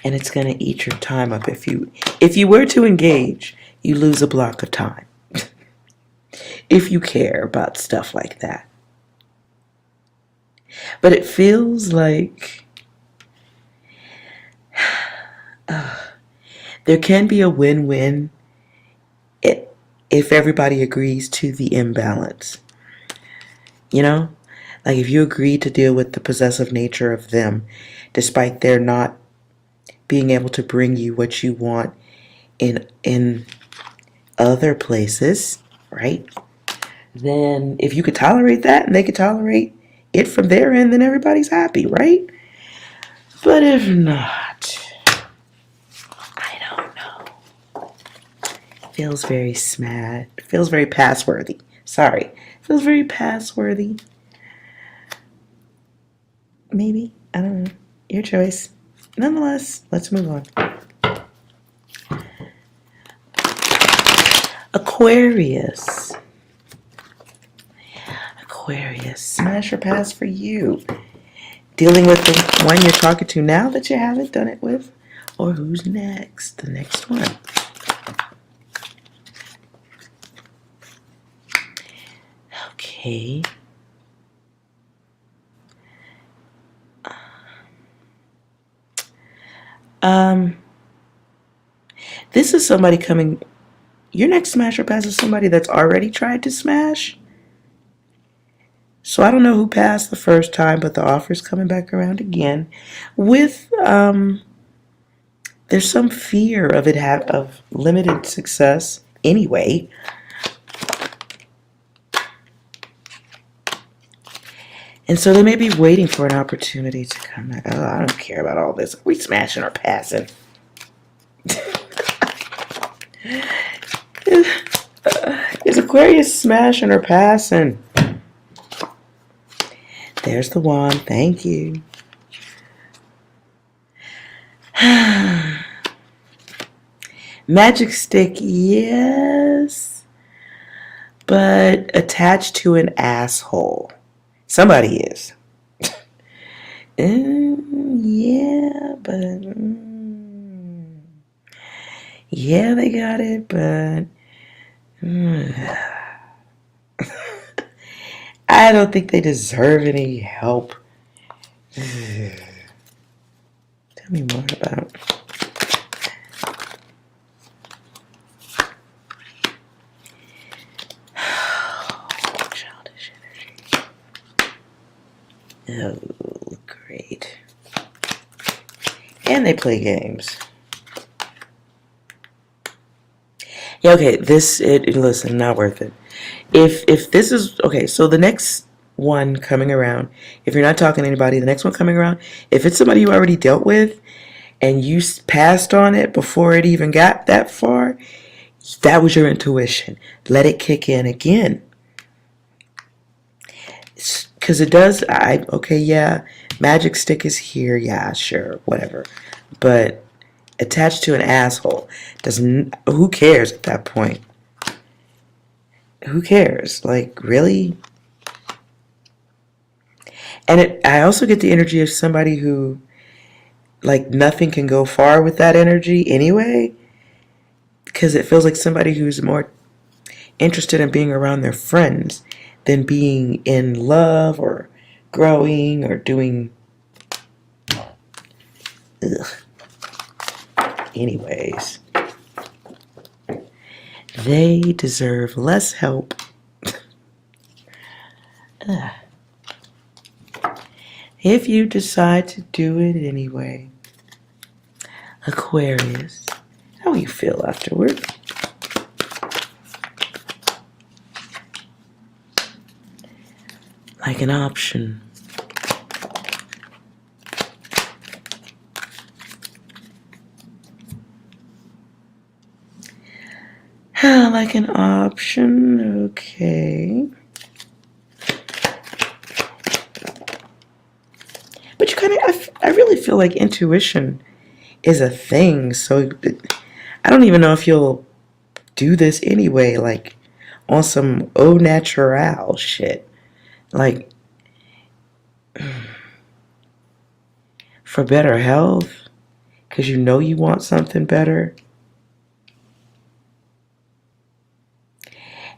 And it's going to eat your time up. If you were to engage, you lose a block of time. If you care about stuff like that. But it feels like there can be a win-win if everybody agrees to the imbalance. You know? Like if you agree to deal with the possessive nature of them, despite their not being able to bring you what you want in other places, right? Then if you could tolerate that and they could tolerate it from their end, then everybody's happy, right? But if not, I don't know. It feels very smad. It feels very pass-worthy. Sorry. It feels very pass-worthy. Maybe. I don't know. Your choice. Nonetheless, let's move on. Aquarius. Aquarius, smash or pass for you. Dealing with the one you're talking to now that you haven't done it with, or who's next? The next one. Okay. This is somebody coming. Your next smash or pass is somebody that's already tried to smash. So I don't know who passed the first time, but the offer's coming back around again. With there's some fear of it of limited success anyway. And so they may be waiting for an opportunity to come back. Oh, I don't care about all this. Are we smashing or passing? Is Aquarius smashing or passing? There's the wand. Thank you. Magic stick, yes. But attached to an asshole. Somebody is. Yeah, but... yeah, they got it, but... I don't think they deserve any help. Tell me more about... childish energy. Oh, great. And they play games. Yeah, okay, listen, not worth it. If this is okay, so the next one coming around, if you're not talking to anybody, the next one coming around, if it's somebody you already dealt with and you passed on it before it even got that far, that was your intuition. Let it kick in again. Because it does, okay, yeah, magic stick is here, yeah, sure, whatever. But attached to an asshole, who cares at that point? Who cares? Like, really? And I also get the energy of somebody who, like, nothing can go far with that energy anyway. Because it feels like somebody who's more interested in being around their friends than being in love or growing or doing. Ugh. Anyways, they deserve less help. If you decide to do it anyway. Aquarius, how will you feel afterward? Like an option. Like an option, okay. But you kind of, I really feel like intuition is a thing, so I don't even know if you'll do this anyway, like on some au naturel shit. Like, for better health, because you know you want something better.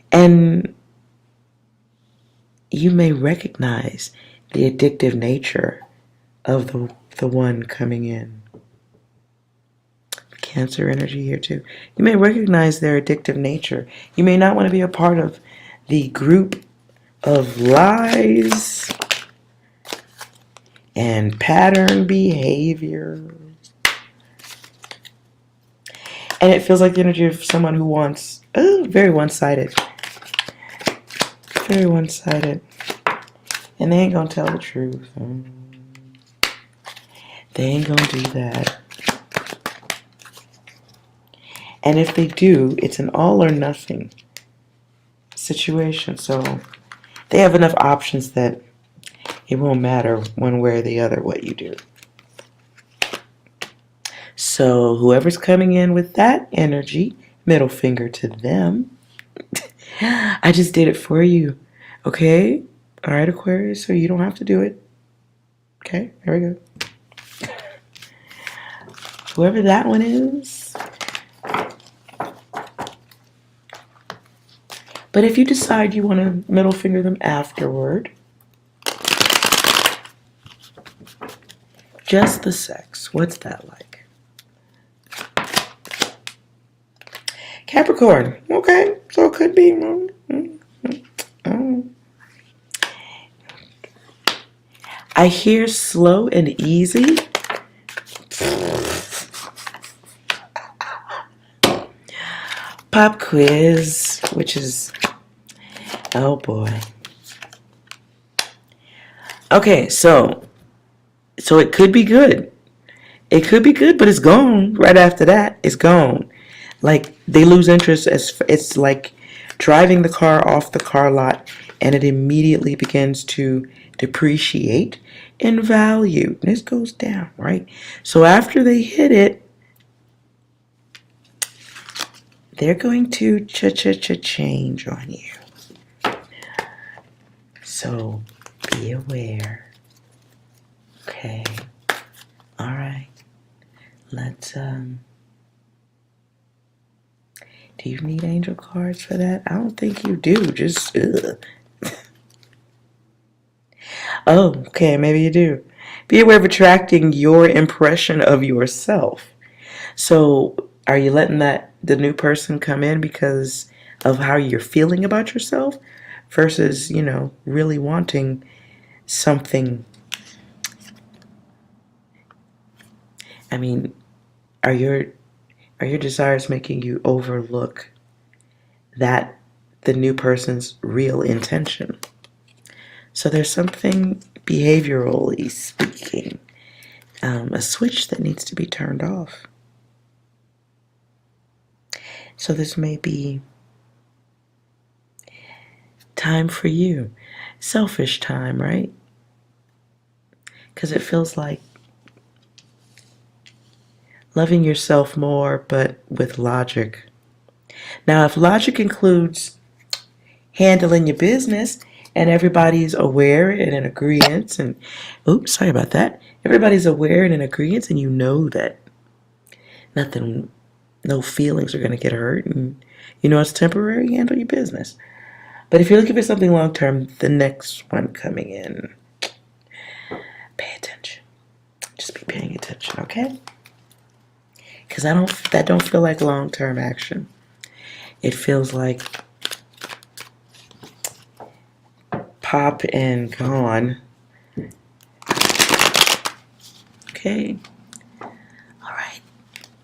And you may recognize the addictive nature of the one coming in. Cancer energy here too. You may recognize their addictive nature. You may not want to be a part of the group of lies and pattern behavior. And it feels like the energy of someone who wants, very one-sided. Very one-sided. And they ain't gonna tell the truth. They ain't gonna do that. And if they do, it's an all or nothing situation. So they have enough options that it won't matter one way or the other what you do. So whoever's coming in with that energy, middle finger to them. I just did it for you. Okay? All right, Aquarius, so you don't have to do it. Okay, there we go. Whoever that one is. But if you decide you want to middle finger them afterward, just the sex, what's that like? Capricorn, okay, so it could be. I hear slow and easy. Pop quiz, which is, oh boy. Okay, so it could be good. It could be good, but it's gone right after that. It's gone. Like, they lose interest. It's like driving the car off the car lot, and it immediately begins to depreciate in value. This goes down, right? So after they hit it, they're going to change on you. So be aware. Okay. All right. Let's, do you need angel cards for that? I don't think you do. Just, Oh, okay, maybe you do. Be aware of attracting your impression of yourself. So, are you letting the new person come in because of how you're feeling about yourself versus, really wanting something? I mean, are your desires making you overlook that the new person's real intention. So there's something behaviorally speaking, a switch that needs to be turned off. So this may be time for you. Selfish time, right? Because it feels like loving yourself more, but with logic. Now, if logic includes handling your business and everybody's aware and in agreement, and oops, sorry about that. Everybody's aware and in agreement, and you know that nothing, no feelings are going to get hurt, and you know it's temporary, handle your business. But if you're looking for something long term, the next one coming in, pay attention. Just be paying attention, okay? Because that don't feel like long term action. It feels like pop and gone. Okay. All right.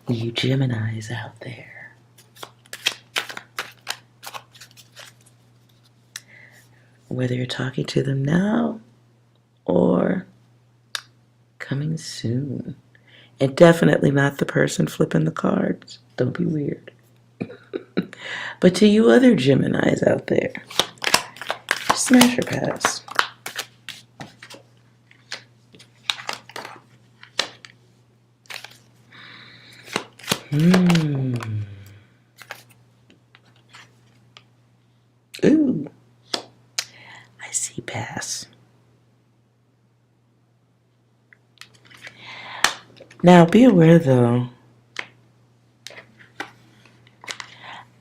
You Geminis out there. Whether you're talking to them now or coming soon. And definitely not the person flipping the cards. Don't be weird. But to you other Geminis out there, smash or pass. Ooh. I see pass. Now be aware though,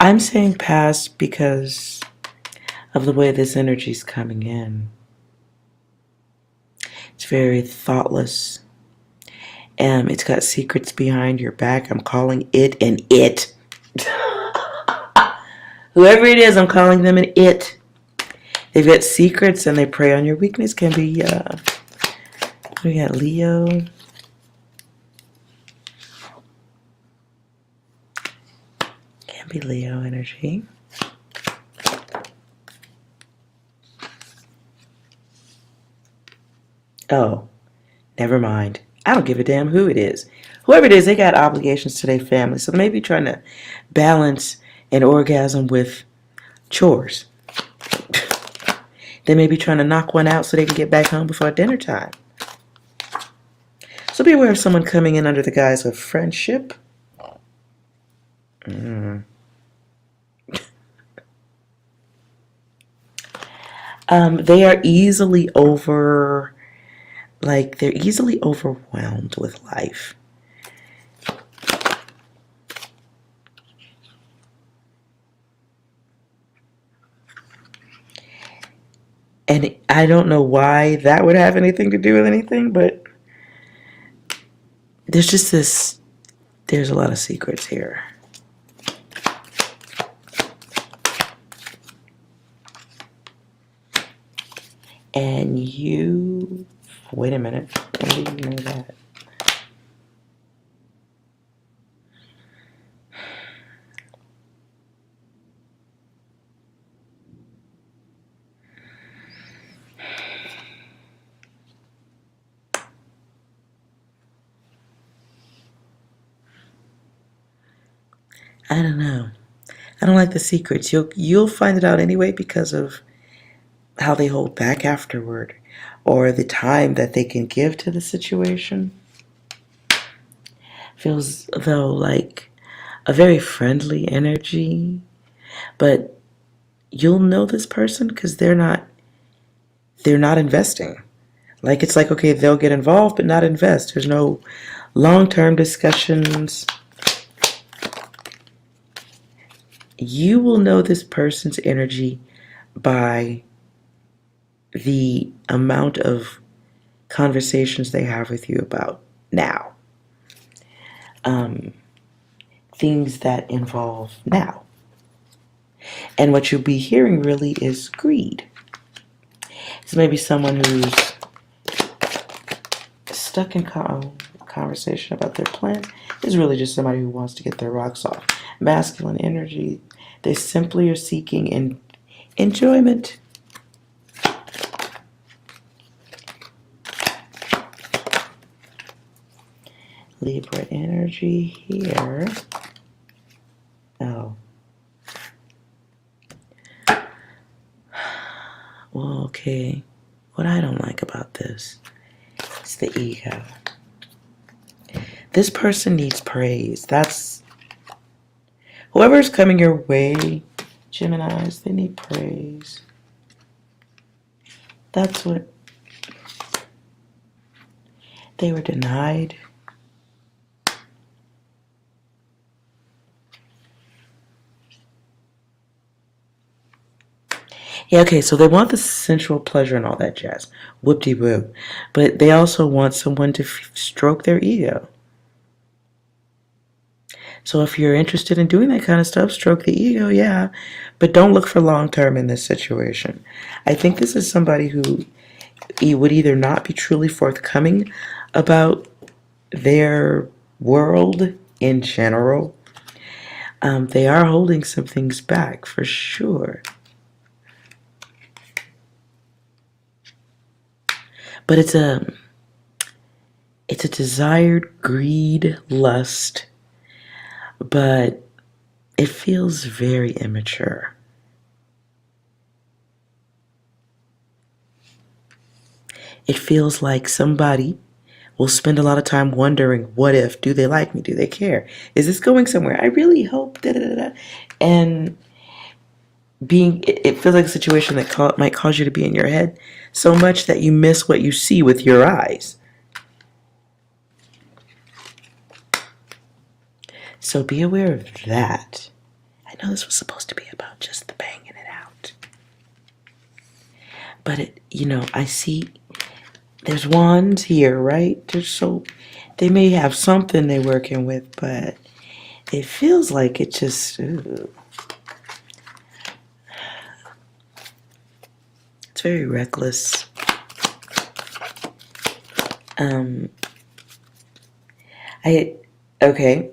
I'm saying pass because of the way this energy is coming in. It's very thoughtless. It's got secrets behind your back. I'm calling it an it. Whoever it is, I'm calling them an it. They've got secrets and they prey on your weakness. Can be, we got Leo. Can be Leo energy. Oh, never mind. I don't give a damn who it is. Whoever it is, they got obligations to their family. So they may be trying to balance an orgasm with chores. They may be trying to knock one out so they can get back home before dinner time. So be aware of someone coming in under the guise of friendship. They are easily they're easily overwhelmed with life. And I don't know why that would have anything to do with anything, but there's a lot of secrets here. And you, wait a minute, when do you know that? I don't know. I don't like the secrets. You'll find it out anyway because of how they hold back afterward or the time that they can give to the situation. Feels though like a very friendly energy, but you'll know this person because they're not investing. Like it's like, okay, they'll get involved but not invest. There's no long-term discussions. You will know this person's energy by the amount of conversations they have with you about now. Things that involve now. And what you'll be hearing really is greed. So maybe someone who's stuck in conversation about their plans is really just somebody who wants to get their rocks off. Masculine energy, They simply are seeking enjoyment. Libra energy here. Oh. Well, okay. What I don't like about this is the ego. This person needs praise. That's whoever's coming your way, Geminis, they need praise. That's what they were denied. Yeah, okay, so they want the sensual pleasure and all that jazz. Whoop-de-whoop. But they also want someone to stroke their ego. So if you're interested in doing that kind of stuff, stroke the ego, yeah. But don't look for long-term in this situation. I think this is somebody who would either not be truly forthcoming about their world in general. They are holding some things back, for sure. But it's a desired greed, lust, but it feels very immature. It feels like somebody will spend a lot of time wondering, what if? Do they like me? Do they care? Is this going somewhere? I really hope. Da, da, da, da. And it feels like a situation that might cause you to be in your head so much that you miss what you see with your eyes. So be aware of that. I know this was supposed to be about just the banging it out. But I see there's wands here, right? They may have something they're working with, but it feels like it just, ooh. It's very reckless.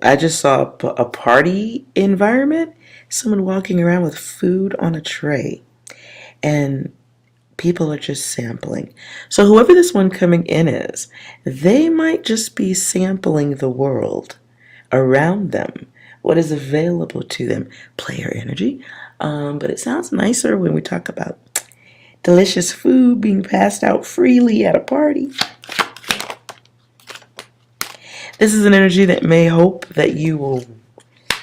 I just saw a party environment. Someone walking around with food on a tray. And people are just sampling. So whoever this one coming in is, they might just be sampling the world around them, what is available to them. Player energy. But it sounds nicer when we talk about delicious food being passed out freely at a party. This is an energy that may hope that you will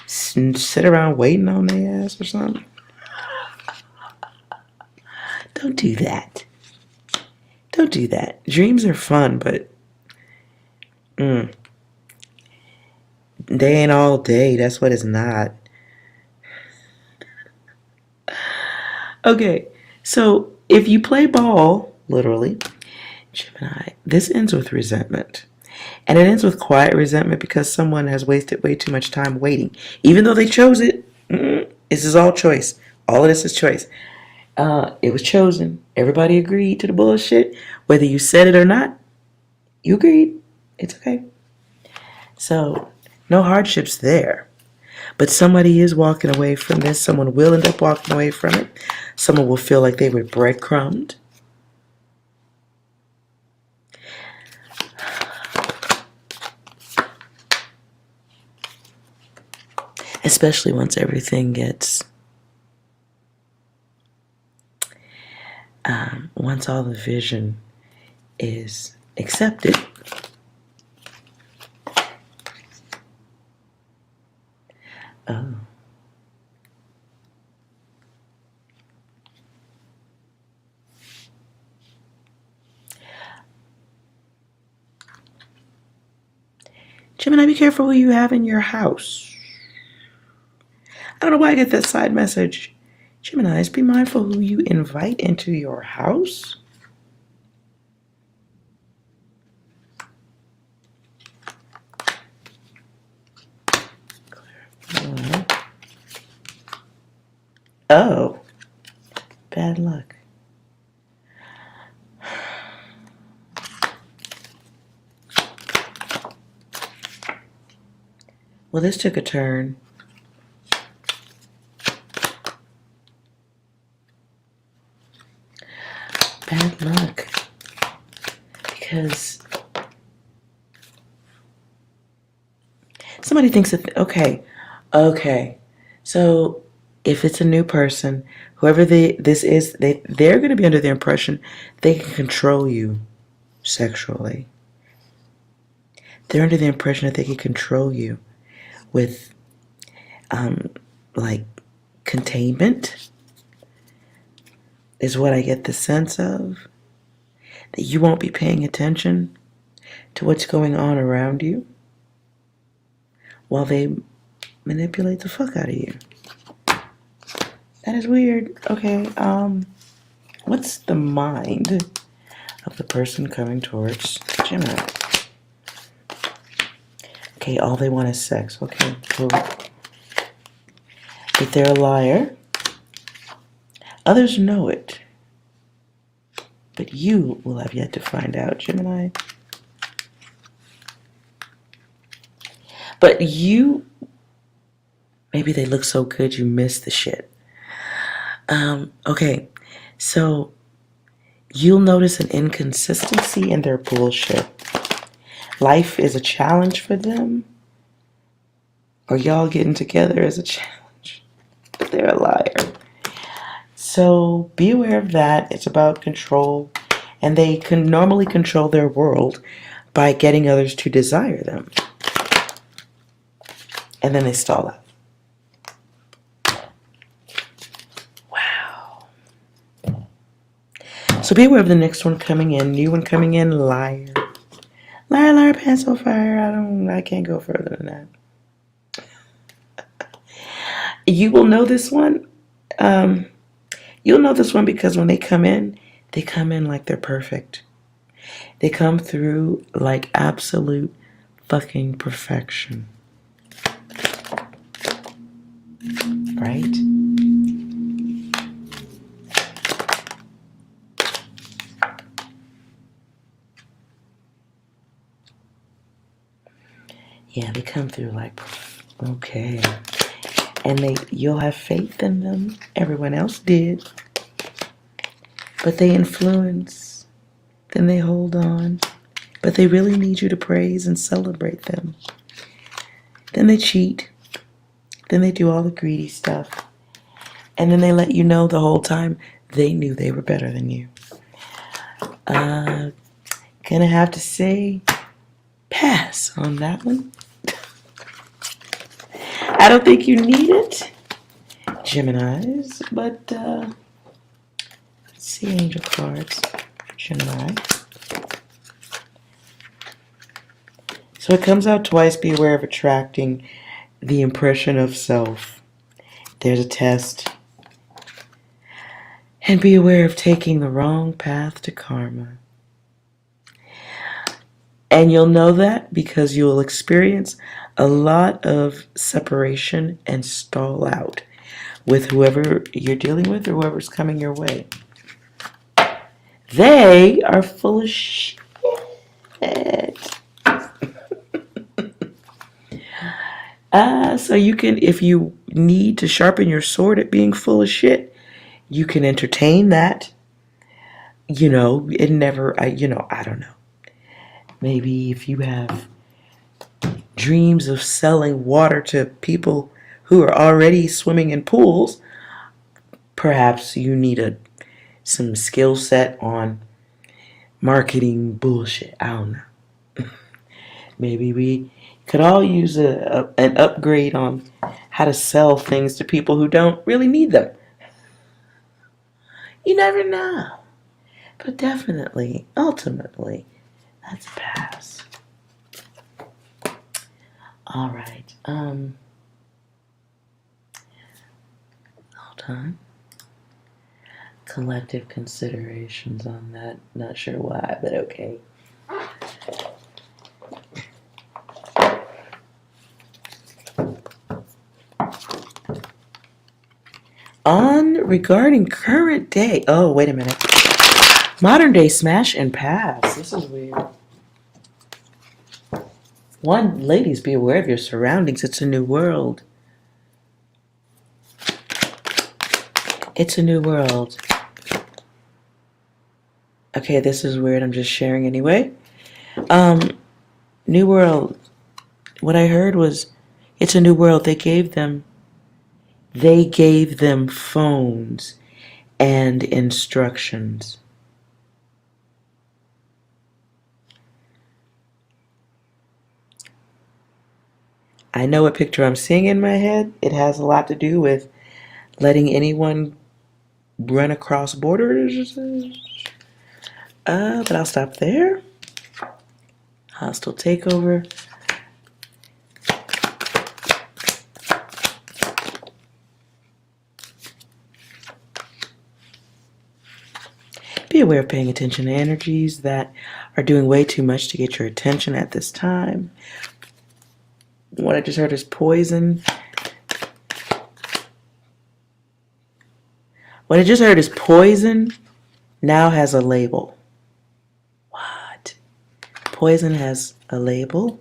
sit around waiting on their ass or something. Don't do that. Don't do that. Dreams are fun, but they ain't all day. That's what it's not. Okay, so if you play ball, literally, Gemini, this ends with resentment. And it ends with quiet resentment because someone has wasted way too much time waiting. Even though they chose it, this is all choice. All of this is choice. It was chosen. Everybody agreed to the bullshit. Whether you said it or not, you agreed. It's okay. So, no hardships there. But somebody is walking away from this. Someone will end up walking away from it. Someone will feel like they were breadcrumbed. Especially once everything gets, once all the vision is accepted, Gemini, be careful who you have in your house. I don't know why I get that side message. Geminis, be mindful who you invite into your house. Oh, bad luck. Well, this took a turn. Somebody thinks that, okay. So if it's a new person, whoever this is, they're going to be under the impression they can control you sexually. They're under the impression that they can control you with, like, containment, is what I get the sense of. That you won't be paying attention to what's going on around you while they manipulate the fuck out of you. That is weird. Okay, what's the mind of the person coming towards Gemini? Okay, all they want is sex. Okay, cool. If they're a liar, others know it. But you will have yet to find out, Gemini. But you, maybe they look so good you miss the shit. Okay, so you'll notice an inconsistency in their bullshit. Life is a challenge for them, or y'all getting together is a challenge. They're a liar. So be aware of that. It's about control, and they can normally control their world by getting others to desire them. And then they stall out. Wow. So be aware of the next one coming in. New one coming in, liar. Liar, liar, pants on fire. I can't go further than that. You will know this one. You'll know this one because when they come in like they're perfect. They come through like absolute fucking perfection. Right? Yeah, they come through like, okay. And you'll have faith in them. Everyone else did. But they influence. Then they hold on. But they really need you to praise and celebrate them. Then they cheat. Then they do all the greedy stuff. And then they let you know the whole time they knew they were better than you. Gonna have to say pass on that one. I don't think you need it, Geminis, but let's see angel cards, Gemini. So it comes out twice. Be aware of attracting the impression of self. There's a test. And be aware of taking the wrong path to karma. And you'll know that because you'll experience a lot of separation and stall out with whoever you're dealing with or whoever's coming your way. They are full of shit. So you can, if you need to sharpen your sword at being full of shit, you can entertain that. You know, it never, I don't know. Maybe if you have dreams of selling water to people who are already swimming in pools, perhaps you need some skill set on marketing bullshit. I don't know. Maybe we could all use an upgrade on how to sell things to people who don't really need them. You never know. But definitely, ultimately, that's a pass. All right. Hold on. Collective considerations on that. Not sure why, but okay. Regarding current day. Oh, wait a minute. Modern day smash and pass. This is weird. One, ladies, be aware of your surroundings. It's a new world. It's a new world. Okay, this is weird. I'm just sharing anyway. New world. What I heard was It's a new world. They gave them phones and instructions. I know what picture I'm seeing in my head. It has a lot to do with letting anyone run across borders. But I'll stop there. Hostile takeover. Be aware of paying attention to energies that are doing way too much to get your attention at this time. What I just heard is poison. What I just heard is poison now has a label. What? Poison has a label?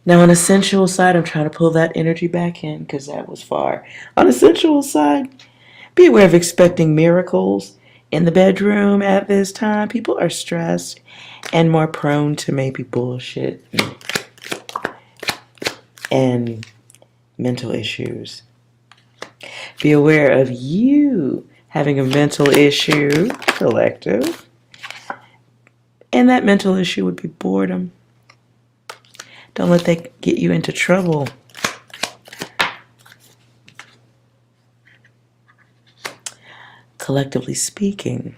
Now on a sensual side, I'm trying to pull that energy back in because that was far. On a sensual side, be aware of expecting miracles in the bedroom at this time. People are stressed and more prone to maybe bullshit and mental issues. Be aware of you having a mental issue, collective. And that mental issue would be boredom. Don't let that get you into trouble. Collectively speaking,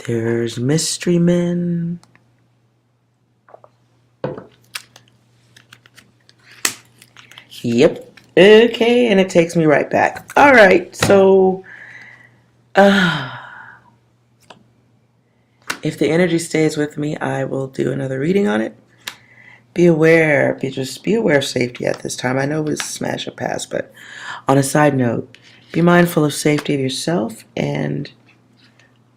there's mystery men. Yep. Okay, and it takes me right back. All right, so if the energy stays with me, I will do another reading on it. Be aware of safety at this time. I know it's smash or pass, but on a side note, be mindful of safety of yourself and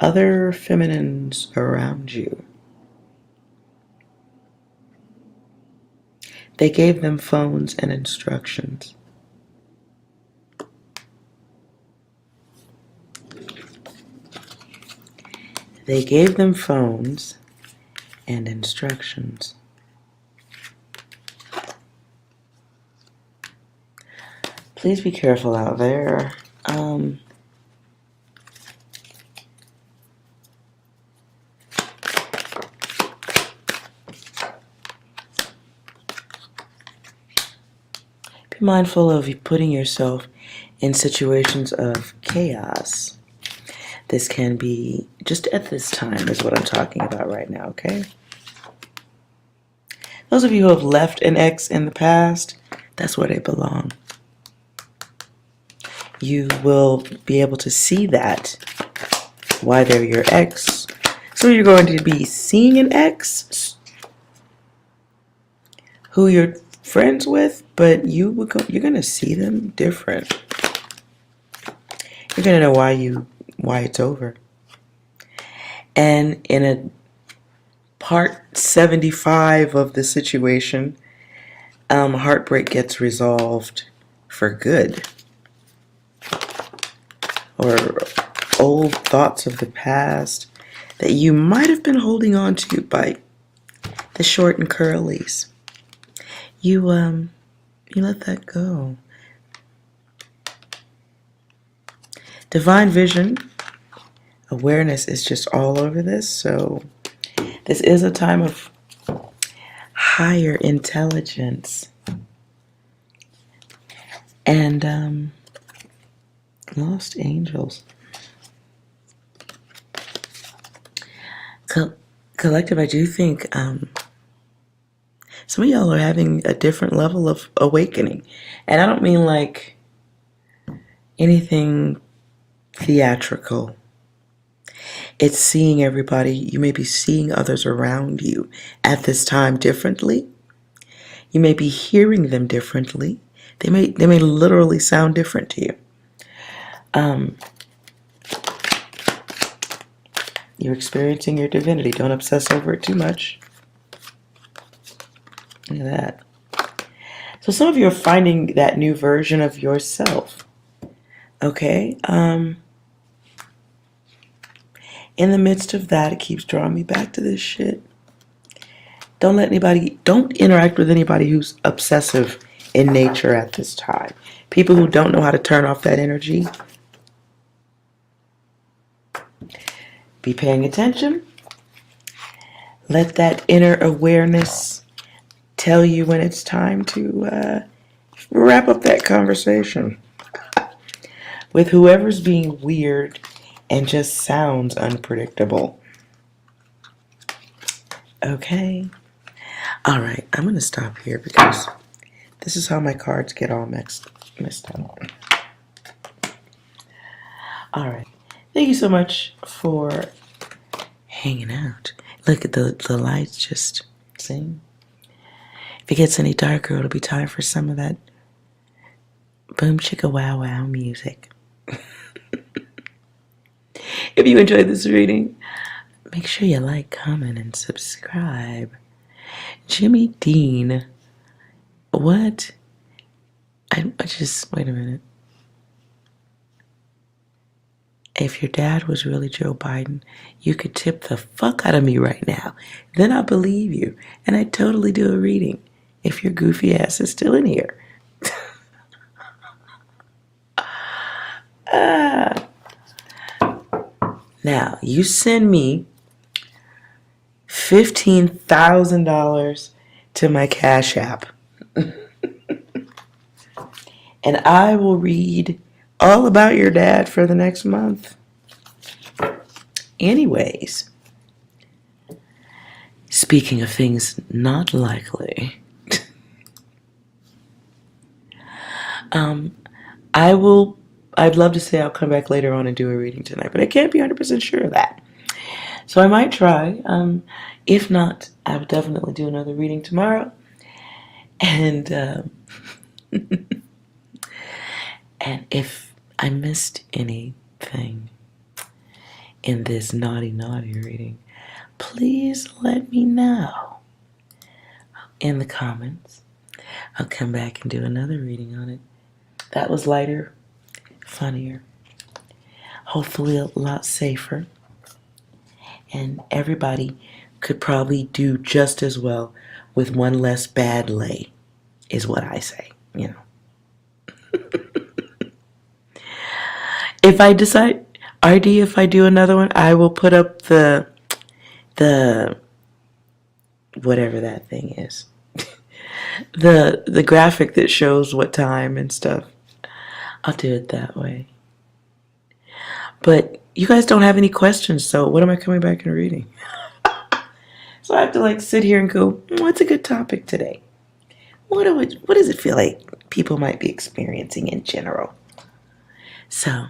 other feminines around you. They gave them phones and instructions. They gave them phones and instructions. Please be careful out there. Be mindful of putting yourself in situations of chaos. This can be just at this time is what I'm talking about right now, okay? Those of you who have left an ex in the past, that's where they belong. You will be able to see that, why they're your ex. So you're going to be seeing an ex who you're friends with, but you're going to see them different. You're going to know why it's over. And in a part 75 of the situation, heartbreak gets resolved for good. Or old thoughts of the past that you might have been holding on to by the short and curlies. You let that go. Divine vision, awareness is just all over this. So this is a time of higher intelligence. And lost angels. Collective, I do think some of y'all are having a different level of awakening. And I don't mean like anything theatrical. It's seeing everybody. You may be seeing others around you at this time differently. You may be hearing them differently. They may literally sound different to you. You're experiencing your divinity. Don't obsess over it too much. Look at that. So some of you are finding that new version of yourself. Okay? in the midst of that, it keeps drawing me back to this shit. Don't interact with anybody who's obsessive in nature at this time. People who don't know how to turn off that energy. Be paying attention. Let that inner awareness tell you when it's time to wrap up that conversation with whoever's being weird and just sounds unpredictable. Okay. All right. I'm going to stop here because this is how my cards get all messed up. All right. Thank you so much for hanging out. Look at the lights just sing. If it gets any darker, it'll be time for some of that boom chicka wow wow music. If you enjoyed this reading, make sure you like, comment, and subscribe. Jimmy Dean. What? I just, wait a minute. If your dad was really Joe Biden, you could tip the fuck out of me right now. Then I'll believe you. And I'd totally do a reading if your goofy ass is still in here. Now, you send me $15,000 to my Cash App. And I will read all about your dad for the next month. Anyways, speaking of things not likely, I'd love to say I'll come back later on and do a reading tonight, but I can't be 100% sure of that. So I might try. If not, I will definitely do another reading tomorrow. And and if I missed anything in this naughty reading, please let me know in the comments. I'll come back and do another reading on it. That was lighter, funnier, hopefully a lot safer, and everybody could probably do just as well with one less bad lay, is what I say, you know. If I decide, RD, if I do another one, I will put up the whatever that thing is. the graphic that shows what time and stuff. I'll do it that way. But you guys don't have any questions, so what am I coming back and reading? So I have to sit here and go, what's a good topic today? What does it feel like people might be experiencing in general? So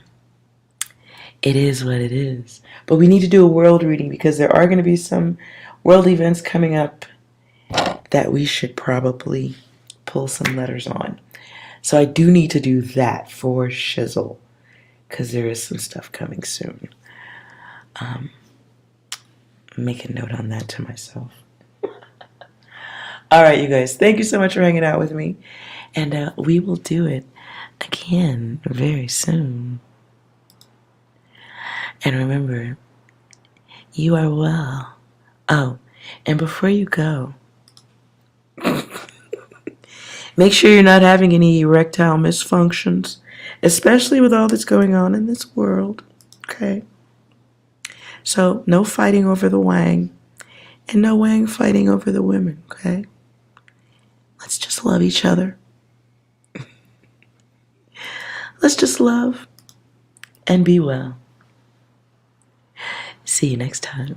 it is what it is. But we need to do a world reading because there are going to be some world events coming up that we should probably pull some letters on. So I do need to do that for shizzle because there is some stuff coming soon. Make a note on that to myself. All right, you guys. Thank you so much for hanging out with me. And we will do it again very soon. And remember, you are well. Oh, and before you go, make sure you're not having any erectile misfunctions, especially with all that's going on in this world, okay? So, no fighting over the wang, and no wang fighting over the women, okay? Let's just love each other. Let's just love and be well. See you next time.